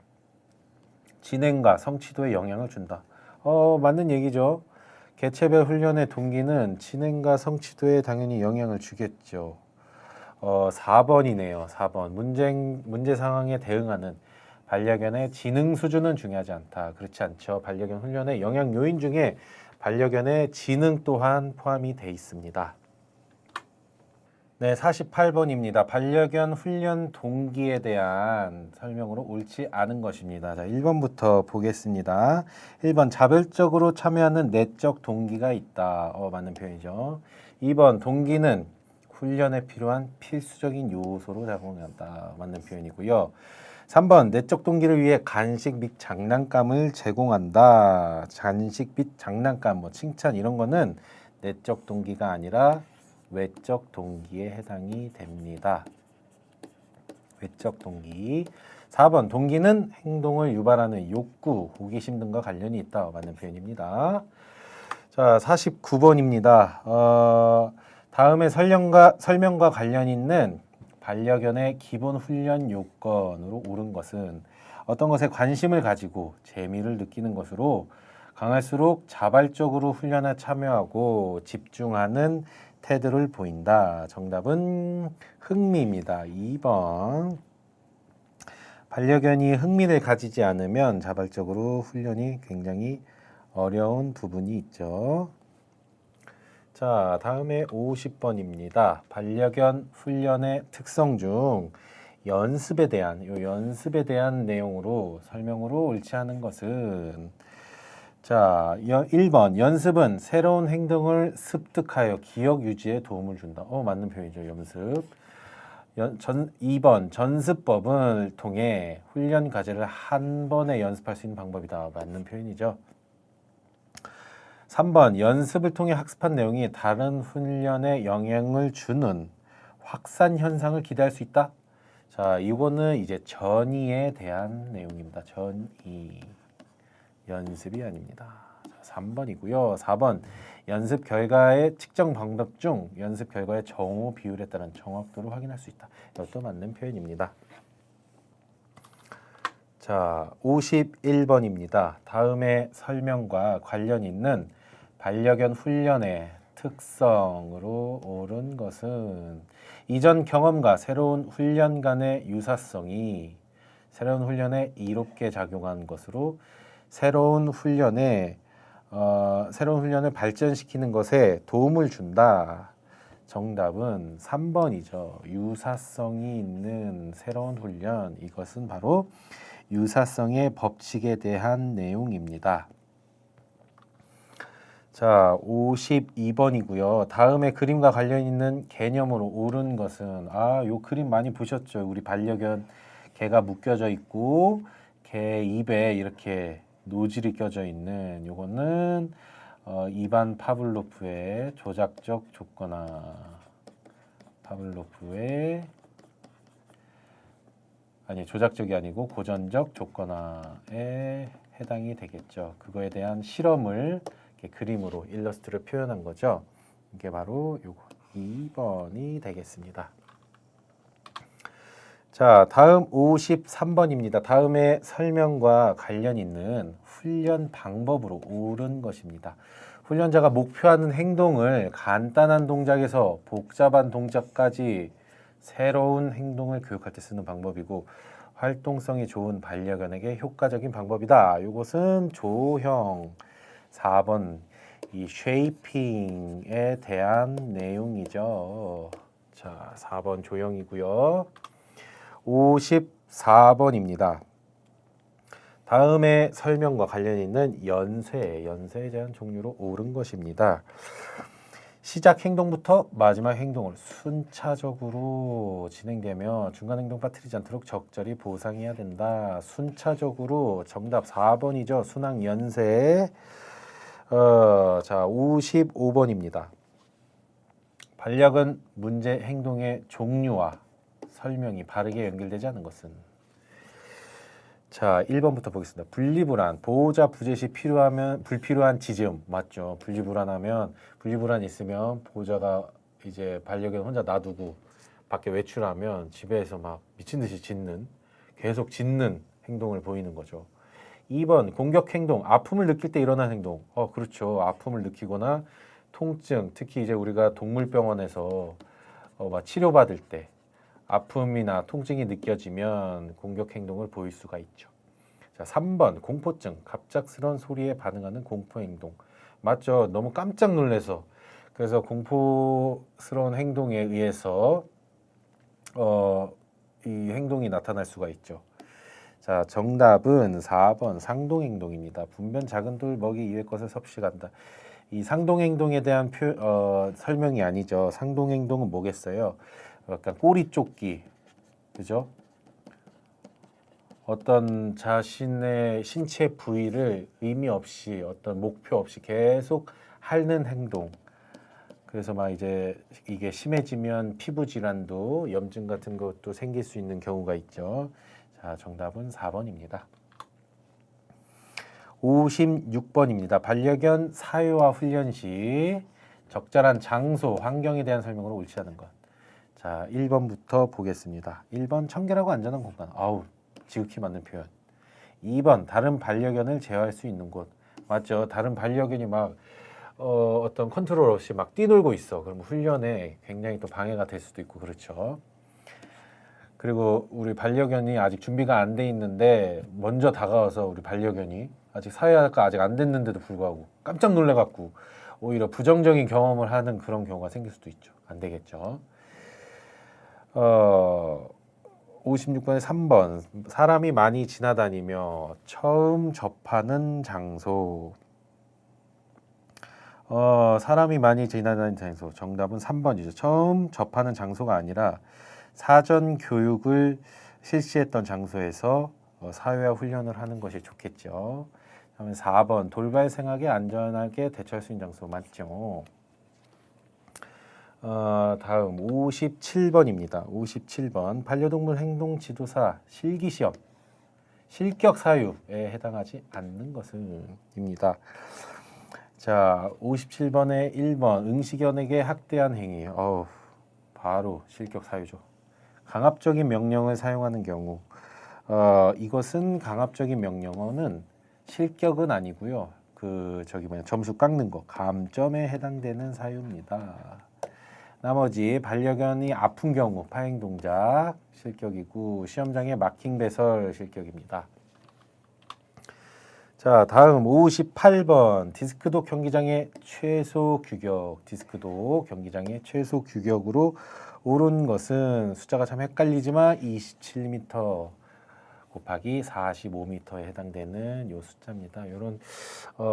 진행과 성취도에 영향을 준다. 맞는 얘기죠. 개체별 훈련의 동기는 진행과 성취도에 당연히 영향을 주겠죠. 4번이네요. 4번. 문제 상황에 대응하는 반려견의 지능 수준은 중요하지 않다. 그렇지 않죠. 반려견 훈련의 영향 요인 중에 반려견의 지능 또한 포함이 돼 있습니다. 네, 48번입니다. 반려견 훈련 동기에 대한 설명으로 옳지 않은 것입니다. 자, 1번부터 보겠습니다. 1번 자발적으로 참여하는 내적 동기가 있다. 맞는 표현이죠. 2번 동기는 훈련에 필요한 필수적인 요소로 작용한다. 맞는 표현이고요. 3번 내적 동기를 위해 간식 및 장난감을 제공한다. 간식 및 장난감, 칭찬 이런 거는 내적 동기가 아니라 외적 동기에 해당이 됩니다. 외적 동기. 4번 동기는 행동을 유발하는 욕구, 호기심 등과 관련이 있다. 맞는 표현입니다. 자, 49번입니다. 다음에 설명과 관련 있는 반려견의 기본 훈련 요건으로 옳은 것은 어떤 것에 관심을 가지고 재미를 느끼는 것으로 강할수록 자발적으로 훈련에 참여하고 집중하는 태도를 보인다. 정답은 흥미입니다. 2번. 반려견이 흥미를 가지지 않으면 자발적으로 훈련이 굉장히 어려운 부분이 있죠. 자, 다음에 50번입니다. 반려견 훈련의 특성 중 연습에 대한 내용으로 설명으로 옳지 않은 것은 자, 1번 연습은 새로운 행동을 습득하여 기억 유지에 도움을 준다. 맞는 표현이죠. 연습. 2번 전습법을 통해 훈련 과제를 한 번에 연습할 수 있는 방법이다. 맞는 표현이죠. 3번 연습을 통해 학습한 내용이 다른 훈련에 영향을 주는 확산 현상을 기대할 수 있다. 자, 이거는 이제 전이에 대한 내용입니다. 전이. 연습이 아닙니다. 3번이고요. 4번 연습 결과의 측정 방법 중 연습 결과의 정오 비율에 따른 정확도를 확인할 수 있다. 이것도 맞는 표현입니다. 자, 51번입니다. 다음에 설명과 관련 있는 반려견 훈련의 특성으로 옳은 것은 이전 경험과 새로운 훈련 간의 유사성이 새로운 훈련에 이롭게 작용한 것으로 새로운 훈련을 발전시키는 것에 도움을 준다. 정답은 3번이죠. 유사성이 있는 새로운 훈련. 이것은 바로 유사성의 법칙에 대한 내용입니다. 자, 52번이고요. 다음에 그림과 관련 있는 개념으로 옳은 것은 요 그림 많이 보셨죠? 우리 반려견 개가 묶여져 있고 개 입에 이렇게 노즐이 껴져 있는 요거는 이반 파블로프의 조작적 조건화 파블로프의 아니 조작적이 아니고 고전적 조건화에 해당이 되겠죠. 그거에 대한 실험을 이렇게 그림으로 일러스트를 표현한 거죠. 이게 바로 요거 2번이 되겠습니다. 자, 다음 53번입니다. 다음에 설명과 관련 있는 훈련 방법으로 옳은 것입니다. 훈련자가 목표하는 행동을 간단한 동작에서 복잡한 동작까지 새로운 행동을 교육할 때 쓰는 방법이고 활동성이 좋은 반려견에게 효과적인 방법이다. 이것은 조형 4번 이 쉐이핑에 대한 내용이죠. 자, 4번 조형이고요. 54번입니다. 다음에 설명과 관련 있는 연쇄에 대한 종류로 옳은 것입니다. 시작 행동부터 마지막 행동을 순차적으로 진행되며 중간 행동 빠뜨리지 않도록 적절히 보상해야 된다. 순차적으로 정답 4번이죠. 순항 연쇄. 자, 55번입니다. 반려견 문제 행동의 종류와 설명이 바르게 연결되지 않은 것은 자 1번부터 보겠습니다. 분리불안, 보호자 부재 시 필요하면 불필요한 짖음 맞죠? 분리불안 있으면 보호자가 이제 반려견 혼자 놔두고 밖에 외출하면 집에서 막 미친 듯이 계속 짖는 행동을 보이는 거죠. 2번 공격 행동, 아픔을 느낄 때 일어나는 행동. 그렇죠. 아픔을 느끼거나 통증, 특히 이제 우리가 동물병원에서 막 치료받을 때 아픔이나 통증이 느껴지면 공격 행동을 보일 수가 있죠. 자, 3번 공포증, 갑작스러운 소리에 반응하는 공포 행동. 맞죠? 너무 깜짝 놀라서 그래서 공포스러운 행동에 의해서 이 행동이 나타날 수가 있죠. 자, 정답은 4번 상동행동입니다. 분변 작은 돌 먹이 이외 것을 섭식한다. 이 상동행동에 대한 설명이 아니죠. 상동행동은 뭐겠어요? 약간 꼬리 쫓기, 그죠? 어떤 자신의 신체 부위를 의미 없이 어떤 목표 없이 계속 핥는 행동. 그래서 막 이제 이게 심해지면 피부 질환도 염증 같은 것도 생길 수 있는 경우가 있죠. 자, 정답은 4번입니다. 56번입니다. 반려견 사유와 훈련 시 적절한 장소, 환경에 대한 설명으로 옳지 않은 것. 자, 1번부터 보겠습니다. 1번 청결하고 안전한 공간. 아우, 지극히 맞는 표현. 2번 다른 반려견을 제어할 수 있는 곳. 맞죠? 다른 반려견이 막 어떤 컨트롤 없이 막 뛰놀고 있어. 그럼 훈련에 굉장히 또 방해가 될 수도 있고 그렇죠. 그리고 우리 반려견이 아직 준비가 안 돼 있는데 먼저 다가와서 우리 반려견이 아직 사회화가 아직 안 됐는데도 불구하고 깜짝 놀래갖고 오히려 부정적인 경험을 하는 그런 경우가 생길 수도 있죠. 안 되겠죠. 56번에 3번 사람이 많이 지나다니며 처음 접하는 장소. 사람이 많이 지나다니는 장소. 정답은 3번이죠. 처음 접하는 장소가 아니라 사전 교육을 실시했던 장소에서 사회화 훈련을 하는 것이 좋겠죠. 그다음에 4번 돌발 생활에 안전하게 대처할 수 있는 장소 맞죠. 다음 57번입니다. 57번 반려동물 행동 지도사 실기시험 실격 사유에 해당하지 않는 것은입니다. 자, 57번에 1번 응시견에게 학대한 행위. 바로 실격 사유죠. 강압적인 명령을 사용하는 경우. 이것은 강압적인 명령어는 실격은 아니고요. 점수 깎는 거 감점에 해당되는 사유입니다. 나머지 반려견이 아픈 경우 파행 동작 실격이고 시험장에 마킹 배설 실격입니다. 자, 다음 58번 디스크도 경기장의 최소 규격. 디스크도 경기장의 최소 규격으로 옳은 것은 숫자가 참 헷갈리지만 27m 곱하기 45m에 해당되는 요 숫자입니다. 이런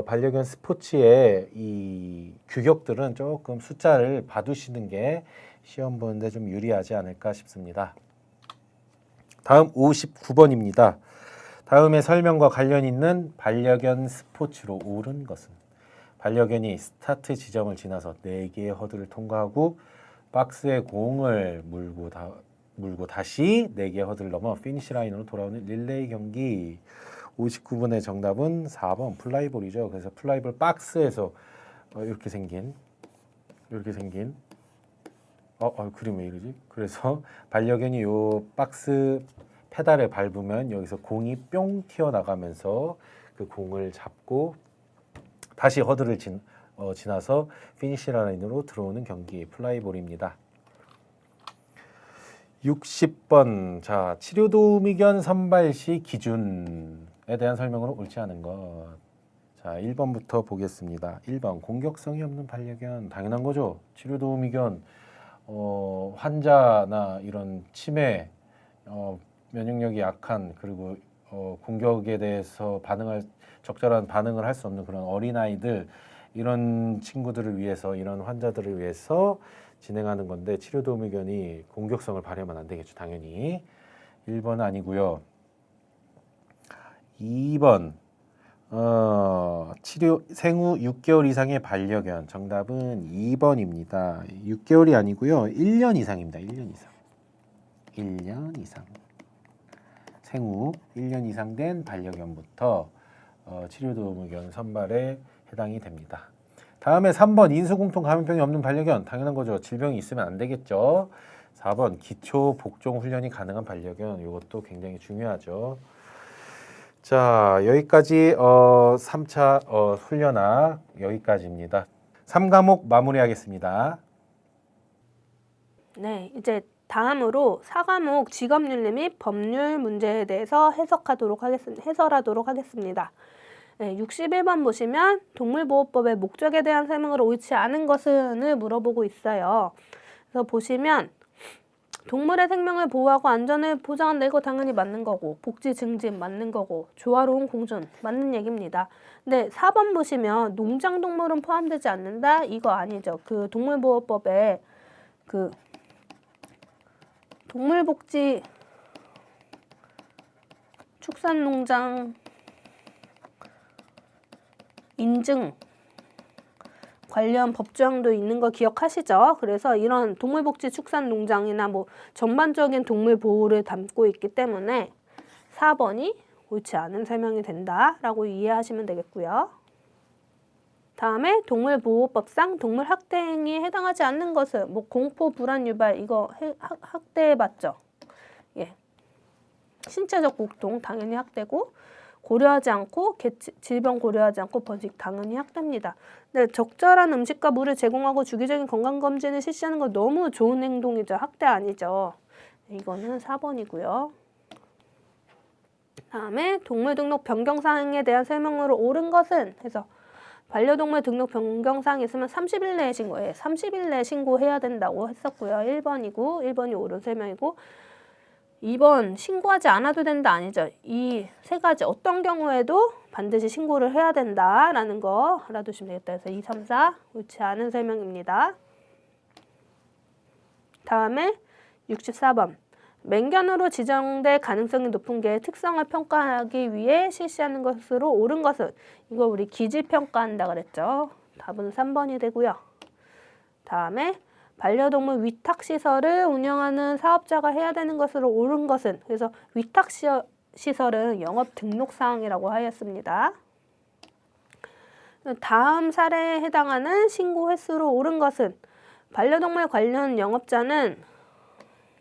반려견 스포츠의 이 규격들은 조금 숫자를 봐두시는 게 시험 보는데 좀 유리하지 않을까 싶습니다. 다음 59번입니다. 다음에 설명과 관련 있는 반려견 스포츠로 옳은 것은 반려견이 스타트 지점을 지나서 4개의 허들을 통과하고 박스에 공을 물고 물고 다시 4개 허들을 넘어 피니시 라인으로 돌아오는 릴레이 경기. 59번의 정답은 4번 플라이볼이죠. 그래서 플라이볼 박스에서 이렇게 생긴 그림 왜 이러지? 그래서 반려견이 요 박스 페달을 밟으면 여기서 공이 뿅 튀어나가면서 그 공을 잡고 다시 허들을 지나서 피니시 라인으로 들어오는 경기 플라이볼입니다. 60번. 자, 치료도우미견 선발 시 기준에 대한 설명으로 옳지 않은 것. 자, 1번부터 보겠습니다. 1번 공격성이 없는 반려견. 당연한 거죠. 치료도우미견 환자나 이런 치매, 면역력이 약한, 그리고 공격에 대해서 적절한 반응을 할 수 없는 그런 어린아이들, 이런 친구들을 위해서, 이런 환자들을 위해서 진행하는 건데, 치료도우미견이 공격성을 발휘하면 안 되겠죠, 당연히. 1번 아니고요. 2번 생후 6개월 이상의 반려견. 정답은 2번입니다. 6개월이 아니고요. 1년 이상입니다. 1년 이상. 1년 이상. 생후 1년 이상 된 반려견부터 치료도우미견 선발에 해당이 됩니다. 다음에 3번 인수공통 감염병이 없는 반려견. 당연한 거죠. 질병이 있으면 안 되겠죠. 4번 기초 복종 훈련이 가능한 반려견. 이것도 굉장히 중요하죠. 자, 여기까지 3차 훈련학 여기까지입니다. 3과목 마무리하겠습니다. 네, 이제 다음으로 4과목 직업윤리 및 법률 문제에 대해서 해설하도록 하겠습니다. 네, 61번 보시면 동물보호법의 목적에 대한 설명을 옳지 않은 것은을 물어보고 있어요. 그래서 보시면 동물의 생명을 보호하고 안전을 보장한다, 이거 당연히 맞는 거고, 복지 증진 맞는 거고, 조화로운 공존 맞는 얘기입니다. 근데 4번 보시면 농장동물은 포함되지 않는다, 이거 아니죠. 그 동물보호법에 그 동물복지 축산농장 인증 관련 법조항도 있는 거 기억하시죠? 그래서 이런 동물복지 축산농장이나 뭐 전반적인 동물 보호를 담고 있기 때문에 4번이 옳지 않은 설명이 된다라고 이해하시면 되겠고요. 다음에 동물보호법상 동물학대 행위에 해당하지 않는 것은 뭐 공포, 불안 유발, 이거 학대 맞죠? 예. 신체적 고통 당연히 학대고, 고려하지 않고 질병 고려하지 않고 번식 당연히 학대입니다. 네, 적절한 음식과 물을 제공하고 주기적인 건강검진을 실시하는 건 너무 좋은 행동이죠. 학대 아니죠. 이거는 4번이고요. 다음에 동물 등록 변경 사항에 대한 설명으로 옳은 것은 해서 반려동물 등록 변경 사항이 있으면 30일 내에 신고해. 30일 내에 신고해야 된다고 했었고요. 1번이 옳은 설명이고, 2번 신고하지 않아도 된다 아니죠. 이 세 가지 어떤 경우에도 반드시 신고를 해야 된다라는 거 알아두시면 되겠다. 그래서 2, 3, 4 옳지 않은 설명입니다. 다음에 64번. 맹견으로 지정될 가능성이 높은 개의 특성을 평가하기 위해 실시하는 것으로 옳은 것은, 이거 우리 기질평가한다 그랬죠. 답은 3번이 되고요. 다음에 반려동물 위탁시설을 운영하는 사업자가 해야 되는 것으로 옳은 것은, 그래서 위탁시설은 영업 등록사항이라고 하였습니다. 다음 사례에 해당하는 신고 횟수로 옳은 것은, 반려동물 관련 영업자는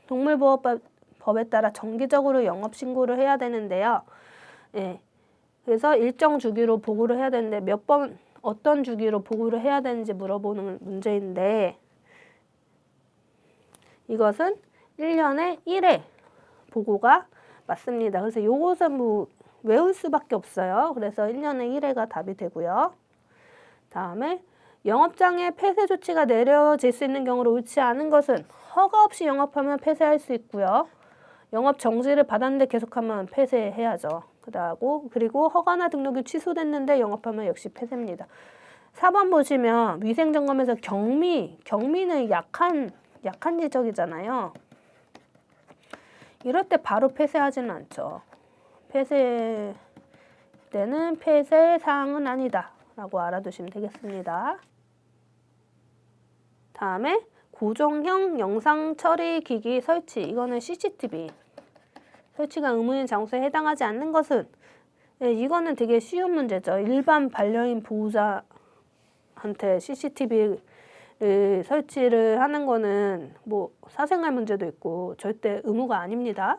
동물보호법에 따라 정기적으로 영업신고를 해야 되는데요. 예, 그래서 일정 주기로 보고를 해야 되는데 몇 번 어떤 주기로 보고를 해야 되는지 물어보는 문제인데, 이것은 1년에 1회 보고가 맞습니다. 그래서 이것은 뭐 외울 수밖에 없어요. 그래서 1년에 1회가 답이 되고요. 다음에 영업장에 폐쇄 조치가 내려질 수 있는 경우로 옳지 않은 것은, 허가 없이 영업하면 폐쇄할 수 있고요. 영업 정지를 받았는데 계속하면 폐쇄해야죠. 그리고 허가나 등록이 취소됐는데 영업하면 역시 폐쇄입니다. 4번 보시면 위생점검에서 경미는 약한 지적이잖아요. 이럴 때 바로 폐쇄하지는 않죠. 폐쇄 때는 폐쇄 사항은 아니다 라고 알아두시면 되겠습니다. 다음에 고정형 영상 처리 기기 설치. 이거는 CCTV. 설치가 의무인 장소에 해당하지 않는 것은 예, 이거는 되게 쉬운 문제죠. 일반 반려인 보호자한테 CCTV를 설치를 하는 거는 뭐 사생활 문제도 있고 절대 의무가 아닙니다.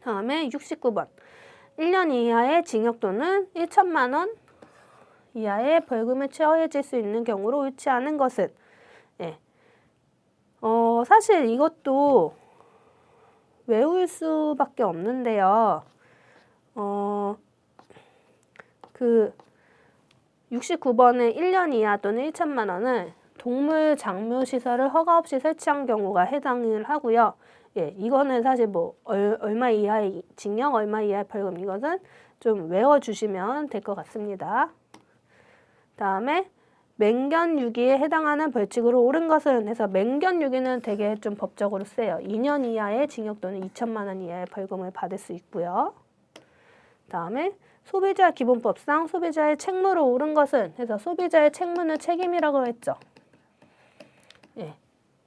다음에 69번. 1년 이하의 징역 또는 1천만 원 이하의 벌금에 처해질 수 있는 경우로 옳지 않은 것은 예. 사실 이것도 외울 수밖에 없는데요. 그 69번의 1년 이하 또는 1천만 원은 동물 장묘 시설을 허가 없이 설치한 경우가 해당을 하고요. 예, 이거는 사실 뭐 얼마 이하의 징역, 얼마 이하의 벌금 이것은 좀 외워주시면 될 것 같습니다. 다음에 맹견유기에 해당하는 벌칙으로 옳은 것은 해서 맹견유기는 되게 좀 법적으로 세요. 2년 이하의 징역 또는 2천만 원 이하의 벌금을 받을 수 있고요. 다음에 소비자 기본법상 소비자의 책무로 옳은 것은 해서 소비자의 책무는 책임이라고 했죠. 예,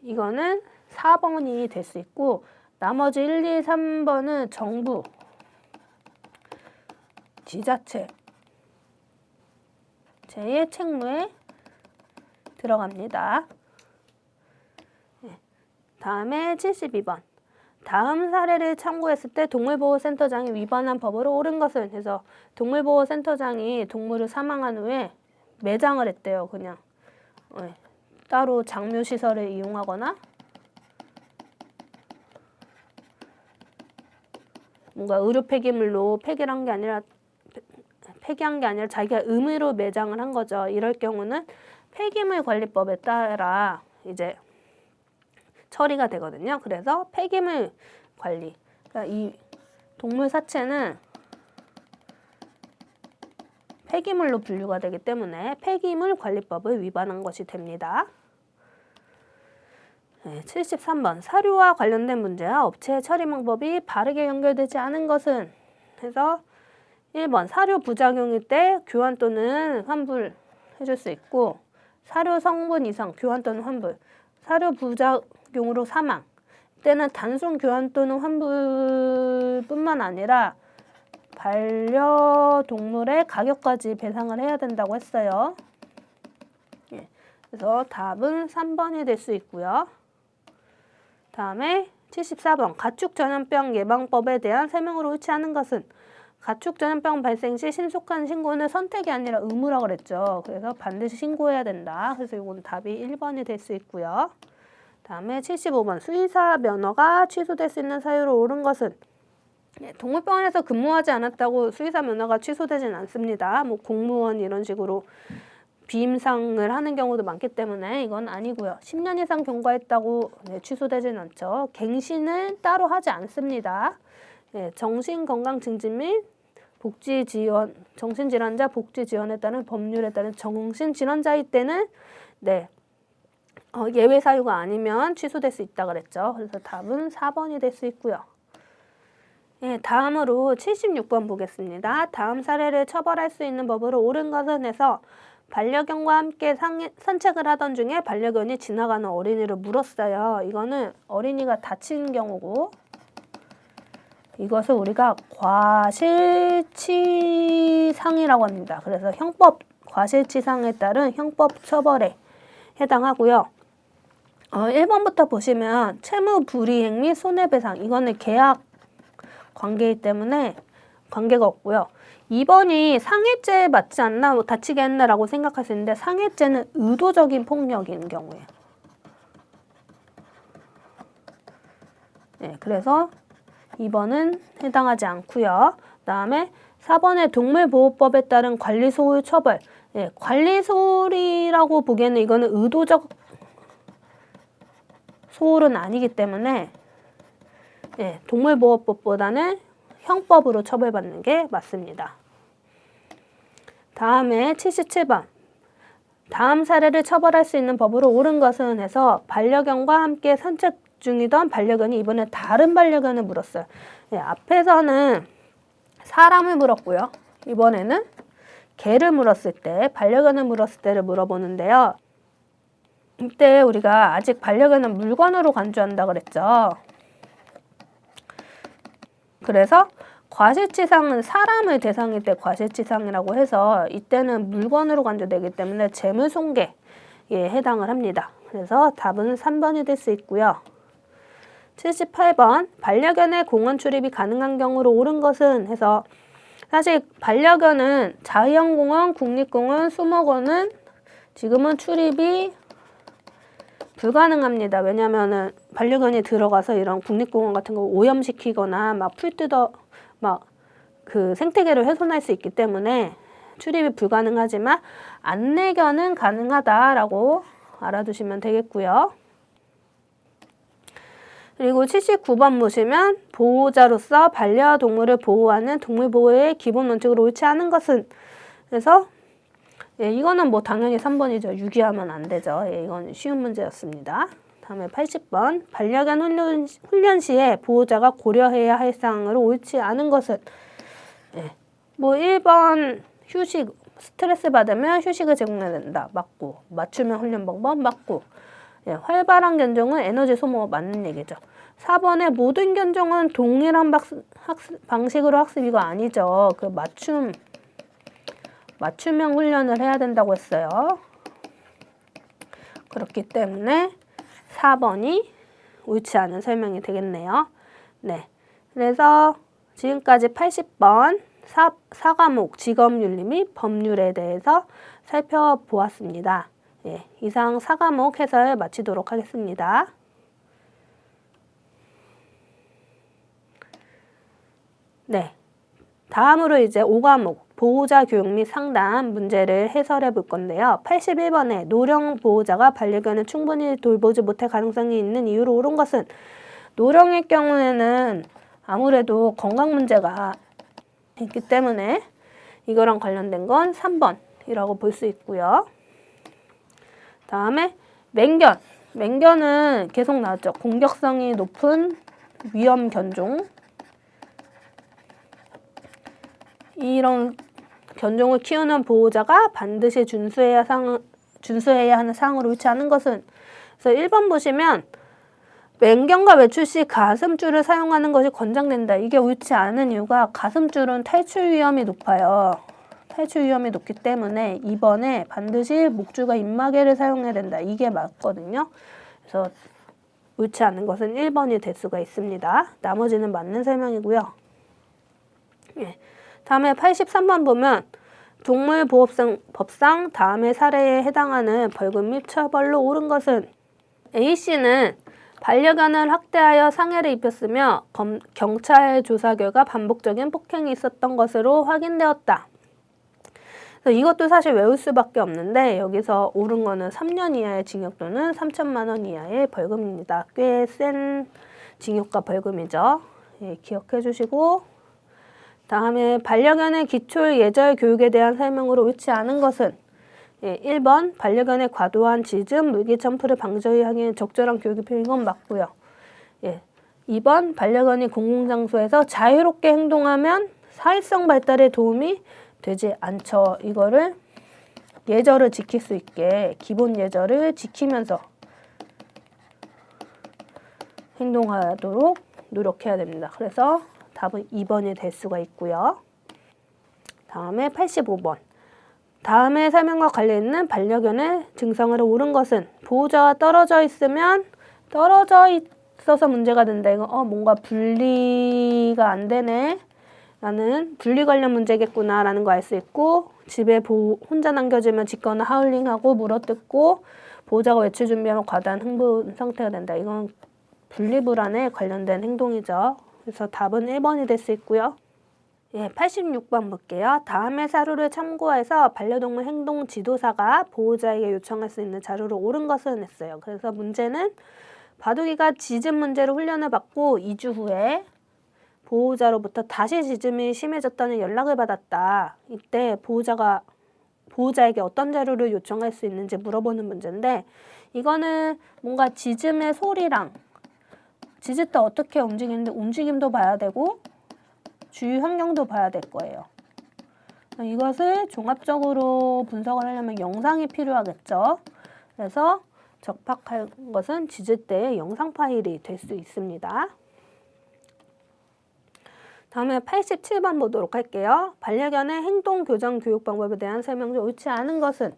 이거는 4번이 될 수 있고 나머지 1, 2, 3번은 정부, 지자체, 의 책무에 들어갑니다. 네. 다음에 72번. 다음 사례를 참고했을 때 동물보호센터장이 위반한 법으로 옳은 것은 해서 동물보호센터장이 동물을 사망한 후에 매장을 했대요. 그냥 네. 따로 장묘시설을 이용하거나 뭔가 의료 폐기물로 폐기한 게 아니라 자기가 의무로 매장을 한 거죠. 이럴 경우는 폐기물관리법에 따라 이제 처리가 되거든요. 그래서 폐기물 관리. 그러니까 이 동물 사체는 폐기물로 분류가 되기 때문에 폐기물 관리법을 위반한 것이 됩니다. 네, 73번. 사료와 관련된 문제와 업체의 처리 방법이 바르게 연결되지 않은 것은 해서 1번 사료 부작용일 때 교환 또는 환불 해줄 수 있고 사료 성분 이상 교환 또는 환불 사료 부작용으로 사망 때는 단순 교환 또는 환불뿐만 아니라 반려동물의 가격까지 배상을 해야 된다고 했어요. 예, 그래서 답은 3번이 될 수 있고요. 다음에 74번 가축 전염병 예방법에 대한 설명으로 옳지 않은 것은 가축 전염병 발생 시 신속한 신고는 선택이 아니라 의무라고 그랬죠. 그래서 반드시 신고해야 된다. 그래서 이건 답이 1번이 될 수 있고요. 다음에 75번 수의사 면허가 취소될 수 있는 사유로 옳은 것은 동물병원에서 근무하지 않았다고 수의사 면허가 취소되진 않습니다. 뭐 공무원 이런 식으로 비임상을 하는 경우도 많기 때문에 이건 아니고요. 10년 이상 경과했다고 취소되진 않죠. 갱신을 따로 하지 않습니다. 정신건강 증진 및 복지 지원, 정신질환자 복지 지원에 따른 법률에 따른 정신질환자일 때는 예외 사유가 아니면 취소될 수 있다 그랬죠. 그래서 답은 4번이 될 수 있고요. 다음으로 76번 보겠습니다. 다음 사례를 처벌할 수 있는 법으로 옳은 것은 해서 반려견과 함께 산책을 하던 중에 반려견이 지나가는 어린이를 물었어요. 이거는 어린이가 다친 경우고 이것을 우리가 과실치상이라고 합니다. 그래서 형법 과실치상에 따른 형법 처벌에 해당하고요. 1번부터 보시면 채무 불이행 및 손해배상 이거는 계약 관계이기 때문에 관계가 없고요. 2번이 상해죄에 맞지 않나 뭐 다치게 했나라고 생각할 수 있는데 상해죄는 의도적인 폭력인 경우에 그래서 2번은 해당하지 않고요. 그다음에 4번의 동물보호법에 따른 관리소홀 처벌. 관리소홀이라고 보기에는 이거는 의도적 소홀은 아니기 때문에 동물보호법보다는 형법으로 처벌받는 게 맞습니다. 다음에 77번. 다음 사례를 처벌할 수 있는 법으로 옳은 것은 해서 반려견과 함께 산책 중이던 반려견이 이번에 다른 반려견을 물었어요. 앞에서는 사람을 물었고요. 이번에는 개를 물었을 때, 반려견을 물었을 때를 물어보는데요. 이때 우리가 아직 반려견은 물건으로 간주한다 그랬죠. 그래서 과실치상은 사람의 대상일 때 과실치상이라고 해서 이때는 물건으로 간주되기 때문에 재물손괴에 해당을 합니다. 그래서 답은 3번이 될 수 있고요. 78번 반려견의 공원 출입이 가능한 경우로 옳은 것은 해서 사실 반려견은 자연공원, 국립공원, 수목원은 지금은 출입이 불가능합니다. 왜냐면은 반려견이 들어가서 이런 국립공원 같은 거 오염시키거나 막 풀 뜯어 막 그 생태계를 훼손할 수 있기 때문에 출입이 불가능하지만 안내견은 가능하다라고 알아두시면 되겠고요. 그리고 79번 보시면 보호자로서 반려동물을 보호하는 동물보호의 기본 원칙으로 옳지 않은 것은 그래서 이거는 뭐 당연히 3번이죠. 유기하면 안 되죠. 이건 쉬운 문제였습니다. 다음에 80번 반려견 훈련 시에 보호자가 고려해야 할 사항으로 옳지 않은 것은 뭐 1번 휴식 스트레스 받으면 휴식을 제공해야 된다. 맞고 맞춤형 훈련 방법 맞고 활발한 견종은 에너지 소모가 맞는 얘기죠. 4번에 모든 견종은 동일한 방식으로 학습 이거 아니죠. 그 맞춤형 훈련을 해야 된다고 했어요. 그렇기 때문에 4번이 옳지 않은 설명이 되겠네요. 네. 그래서 지금까지 80번 4과목 직업윤리 및 법률에 대해서 살펴보았습니다. 이상 4과목 해설 마치도록 하겠습니다. 네. 다음으로 이제 5과목 보호자 교육 및 상담 문제를 해설해 볼 건데요. 81번에 노령 보호자가 반려견을 충분히 돌보지 못할 가능성이 있는 이유로 옳은 것은 노령의 경우에는 아무래도 건강 문제가 있기 때문에 이거랑 관련된 건 3번이라고 볼 수 있고요. 다음에 맹견. 맹견은 계속 나왔죠. 공격성이 높은 위험 견종. 이런 견종을 키우는 보호자가 반드시 준수해야 하는 사항으로 옳지 않은 것은 그래서 1번 보시면 맹견과 외출 시 가슴줄을 사용하는 것이 권장된다. 이게 옳지 않은 이유가 가슴줄은 탈출 위험이 높아요. 탈출 위험이 높기 때문에 2번에 반드시 목줄과 입마개를 사용해야 된다. 이게 맞거든요. 그래서 옳지 않은 것은 1번이 될 수가 있습니다. 나머지는 맞는 설명이고요. 다음에 83번 보면 동물보호법상 다음의 사례에 해당하는 벌금 및 처벌로 옳은 것은 A씨는 반려견을 학대하여 상해를 입혔으며 경찰 조사 결과 반복적인 폭행이 있었던 것으로 확인되었다. 그래서 이것도 사실 외울 수밖에 없는데 여기서 옳은 거는 3년 이하의 징역 또는 3천만 원 이하의 벌금입니다. 꽤 센 징역과 벌금이죠. 기억해 주시고 다음에 반려견의 기초 예절 교육에 대한 설명으로 옳지 않은 것은 1번 반려견의 과도한 짖음, 물기 점프를 방지하기 위한 적절한 교육이 필요한 건 맞고요. 2번 반려견이 공공장소에서 자유롭게 행동하면 사회성 발달에 도움이 되지 않죠. 이거를 예절을 지킬 수 있게 기본 예절을 지키면서 행동하도록 노력해야 됩니다. 그래서 답은 2번이 될 수가 있고요. 다음에 85번. 다음의 설명과 관련 있는 반려견의 증상으로 옳은 것은 보호자와 떨어져 있으면 떨어져 있어서 문제가 된다. 이거 뭔가 분리가 안 되네. 라는 분리 관련 문제겠구나 라는 거 알 수 있고 집에 혼자 남겨지면 짖거나 하울링하고 물어뜯고 보호자가 외출 준비하면 과다한 흥분 상태가 된다. 이건 분리불안에 관련된 행동이죠. 그래서 답은 1번이 될 수 있고요. 86번 볼게요. 다음의 사료를 참고해서 반려동물 행동 지도사가 보호자에게 요청할 수 있는 자료로 옳은 것은 했어요. 그래서 문제는 바둑이가 짖음 문제로 훈련을 받고 2주 후에 보호자로부터 다시 짖음이 심해졌다는 연락을 받았다. 이때 보호자에게 어떤 자료를 요청할 수 있는지 물어보는 문제인데 이거는 뭔가 짖음의 소리랑 짖을 때 어떻게 움직이는데 움직임도 봐야 되고 주위 환경도 봐야 될 거예요. 이것을 종합적으로 분석을 하려면 영상이 필요하겠죠. 그래서 적합한 것은 짖을 때의 영상 파일이 될 수 있습니다. 다음에 87번 보도록 할게요. 반려견의 행동 교정 교육 방법에 대한 설명 중 옳지 않은 것은?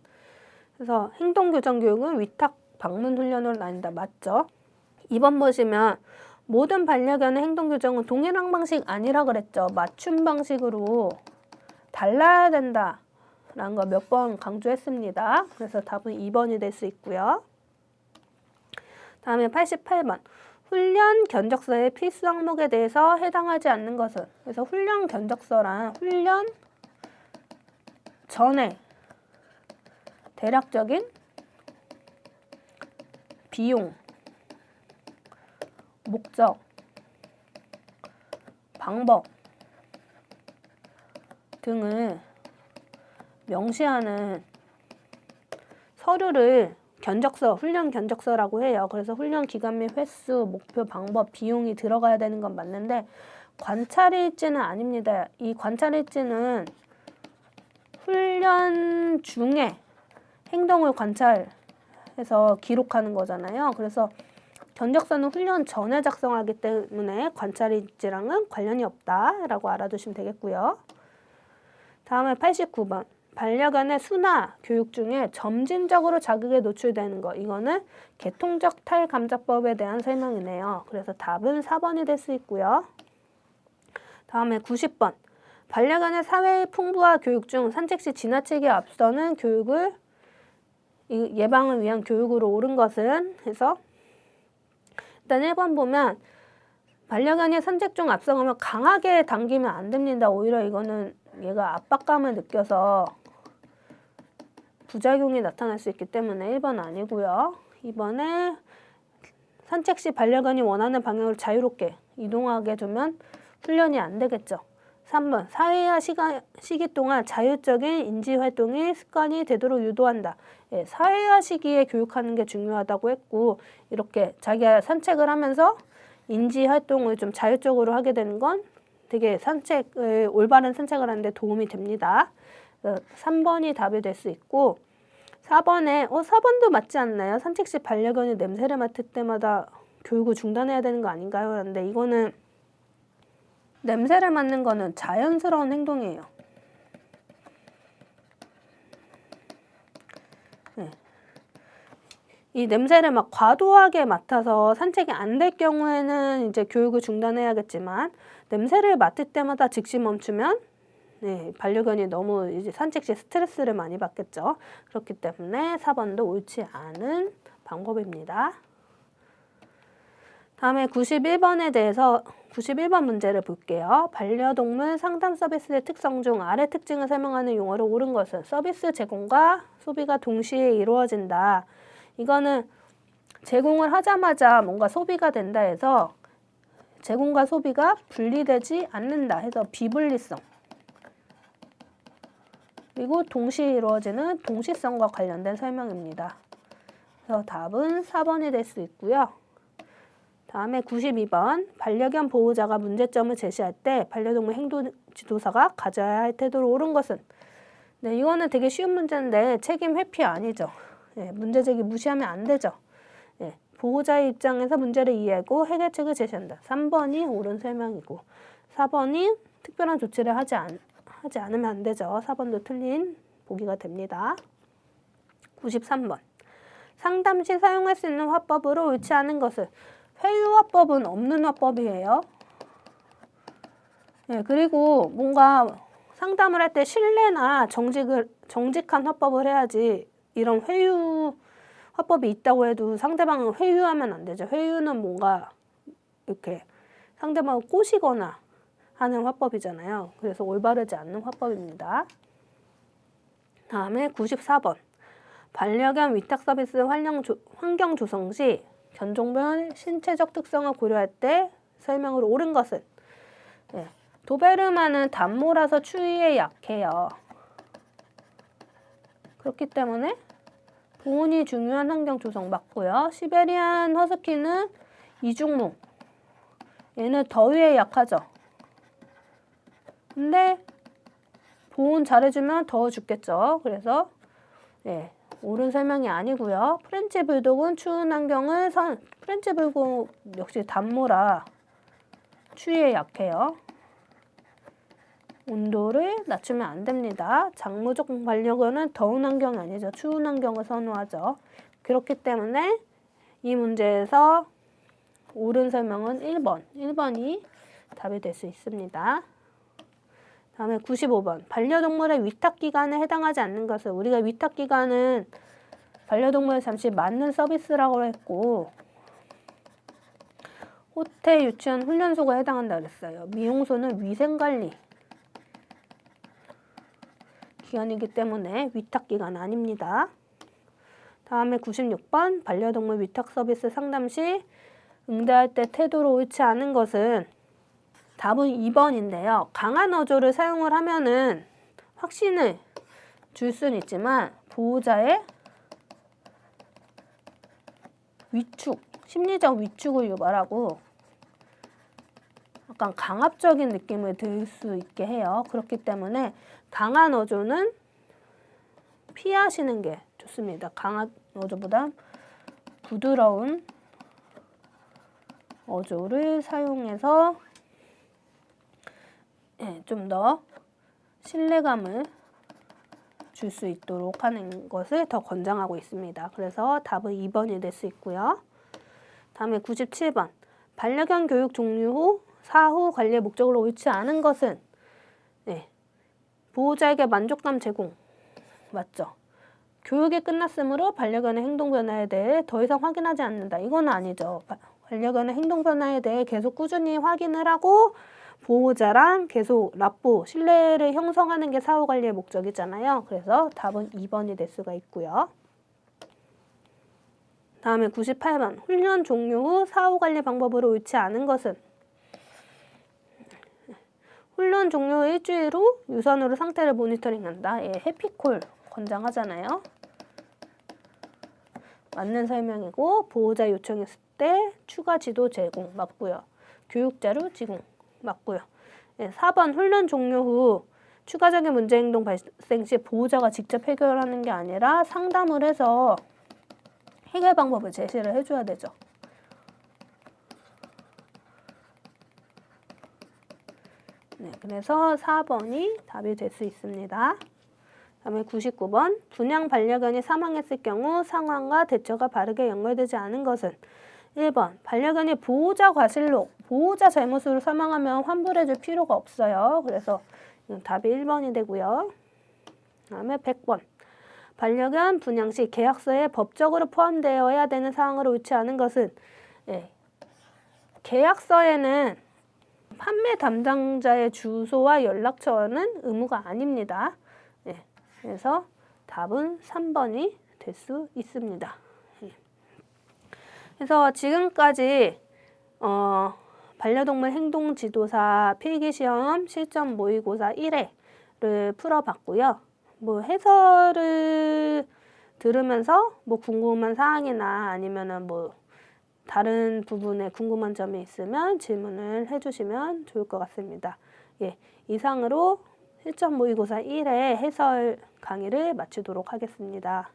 그래서 행동 교정 교육은 위탁 방문 훈련으로 나뉜다. 맞죠? 2번 보시면 모든 반려견의 행동 교정은 동일한 방식 아니라 그랬죠. 맞춤 방식으로 달라야 된다 라는 거 몇 번 강조했습니다. 그래서 답은 2번이 될 수 있고요. 다음에 88번 훈련 견적서의 필수 항목에 대해서 해당하지 않는 것은? 그래서 훈련 견적서란 훈련 전에 대략적인 비용, 목적, 방법 등을 명시하는 서류를 훈련 견적서라고 해요. 그래서 훈련 기간 및 횟수, 목표, 방법, 비용이 들어가야 되는 건 맞는데 관찰일지는 아닙니다. 이 관찰일지는 훈련 중에 행동을 관찰해서 기록하는 거잖아요. 그래서 견적서는 훈련 전에 작성하기 때문에 관찰일지랑은 관련이 없다라고 알아두시면 되겠고요. 다음에 89번. 반려견의 수나 교육 중에 점진적으로 자극에 노출되는 것. 이거는 계통적 탈감작법에 대한 설명이네요. 그래서 답은 4번이 될 수 있고요. 다음에 90번. 반려견의 사회 풍부화 교육 중 산책 시 지나치게 앞서는 교육을 예방을 위한 교육으로 옳은 것은? 해서 일단 1번 보면 반려견이 산책 중 앞서가면 강하게 당기면 안 됩니다. 오히려 이거는 얘가 압박감을 느껴서 부작용이 나타날 수 있기 때문에 1번 아니고요. 2번에 산책 시 반려견이 원하는 방향으로 자유롭게 이동하게 두면 훈련이 안 되겠죠. 3번 사회화 시기 동안 자율적인 인지활동이 습관이 되도록 유도한다. 예, 사회화 시기에 교육하는 게 중요하다고 했고 이렇게 자기가 산책을 하면서 인지활동을 좀 자율적으로 하게 되는 건 되게 올바른 산책을 하는데 도움이 됩니다. 3번이 답이 될 수 있고 4번에 4번도 맞지 않나요? 산책 시 반려견이 냄새를 맡을 때마다 교육을 중단해야 되는 거 아닌가요? 그런데 이거는 냄새를 맡는 거는 자연스러운 행동이에요. 네. 이 냄새를 막 과도하게 맡아서 산책이 안 될 경우에는 이제 교육을 중단해야겠지만 냄새를 맡을 때마다 즉시 멈추면 네, 반려견이 너무 이제 산책 시 스트레스를 많이 받겠죠. 그렇기 때문에 4번도 옳지 않은 방법입니다. 다음에 91번 문제를 볼게요. 반려동물 상담 서비스의 특성 중 아래 특징을 설명하는 용어로 옳은 것은? 서비스 제공과 소비가 동시에 이루어진다. 이거는 제공을 하자마자 뭔가 소비가 된다 해서 제공과 소비가 분리되지 않는다 해서 비분리성. 그리고 동시에 이루어지는 동시성과 관련된 설명입니다. 그래서 답은 4번이 될 수 있고요. 다음에 92번. 반려견 보호자가 문제점을 제시할 때 반려동물 행동 지도사가 가져야 할 태도로 옳은 것은? 네, 이거는 되게 쉬운 문제인데 책임 회피 아니죠. 네, 문제 제기 무시하면 안 되죠. 네, 보호자의 입장에서 문제를 이해하고 해결책을 제시한다. 3번이 옳은 설명이고 4번이 특별한 조치를 하지 않으면 안 되죠. 4번도 틀린 보기가 됩니다. 93번. 상담 시 사용할 수 있는 화법으로 옳지 않은 것을? 회유 화법은 없는 화법이에요. 네, 그리고 뭔가 상담을 할 때 신뢰나 정직한 화법을 해야지 이런 회유 화법이 있다고 해도 상대방은 회유하면 안 되죠. 회유는 뭔가 이렇게 상대방을 꼬시거나 하는 화법이잖아요. 그래서 올바르지 않는 화법입니다. 다음에 94번. 반려견 위탁 서비스 환경 조성 시 견종별 신체적 특성을 고려할 때 설명으로 옳은 것은? 네, 도베르만은 단모라서 추위에 약해요. 그렇기 때문에 보온이 중요한 환경 조성 맞고요. 시베리안 허스키는 이중모. 얘는 더위에 약하죠. 근데 보온 잘해주면 더워 죽겠죠. 그래서 네, 옳은 설명이 아니고요. 프렌치 불독은 추운 환경을 프렌치 불독 역시 단모라 추위에 약해요. 온도를 낮추면 안 됩니다. 장무족 반려견은 더운 환경이 아니죠. 추운 환경을 선호하죠. 그렇기 때문에 이 문제에서 옳은 설명은 1번. 1번이 답이 될 수 있습니다. 다음에 95번. 반려동물의 위탁기간에 해당하지 않는 것은, 우리가 위탁기간은 반려동물을 잠시 맞는 서비스라고 했고 호텔, 유치원, 훈련소가 해당한다고 그랬어요. 미용소는 위생관리 기간이기 때문에 위탁기간 아닙니다. 다음에 96번. 반려동물 위탁 서비스 상담 시 응대할 때 태도로 옳지 않은 것은, 답은 2번인데요. 강한 어조를 사용을 하면은 확신을 줄 수는 있지만 보호자의 위축, 심리적 위축을 유발하고 약간 강압적인 느낌을 들 수 있게 해요. 그렇기 때문에 강한 어조는 피하시는 게 좋습니다. 강한 어조보다 부드러운 어조를 사용해서 좀 더 신뢰감을 줄 수 있도록 하는 것을 더 권장하고 있습니다. 그래서 답은 2번이 될 수 있고요. 다음에 97번. 반려견 교육 종료 후 사후 관리의 목적으로 옳지 않은 것은, 보호자에게 만족감 제공. 맞죠? 교육이 끝났으므로 반려견의 행동 변화에 대해 더 이상 확인하지 않는다. 이건 아니죠. 반려견의 행동 변화에 대해 계속 꾸준히 확인을 하고 보호자랑 계속 라포, 신뢰를 형성하는 게 사후 관리의 목적이잖아요. 그래서 답은 2번이 될 수가 있고요. 다음에 98번. 훈련 종료 후 사후 관리 방법으로 옳지 않은 것은, 훈련 종료 후 일주일 후 유선으로 상태를 모니터링한다. 해피콜 권장하잖아요. 맞는 설명이고, 보호자 요청했을 때 추가 지도 제공 맞고요. 교육자료 제공 맞고요. 4번. 훈련 종료 후 추가적인 문제 행동 발생 시 보호자가 직접 해결하는 게 아니라 상담을 해서 해결 방법을 제시를 해줘야 되죠. 그래서 4번이 답이 될 수 있습니다. 다음에 99번. 분양 반려견이 사망했을 경우 상황과 대처가 바르게 연결되지 않은 것은, 1번. 반려견이 보호자 과실로, 보호자 잘못으로 사망하면 환불해줄 필요가 없어요. 그래서 답이 1번이 되고요. 다음에 100번. 반려견 분양 시 계약서에 법적으로 포함되어야 되는 사항으로 옳지 않은 것은, 계약서에는 판매 담당자의 주소와 연락처는 의무가 아닙니다. 그래서 답은 3번이 될 수 있습니다. 그래서 지금까지 반려동물 행동지도사 필기시험 실전 모의고사 1회를 풀어봤고요. 해설을 들으면서 궁금한 사항이나 아니면은 다른 부분에 궁금한 점이 있으면 질문을 해주시면 좋을 것 같습니다. 이상으로 실전 모의고사 1회 해설 강의를 마치도록 하겠습니다.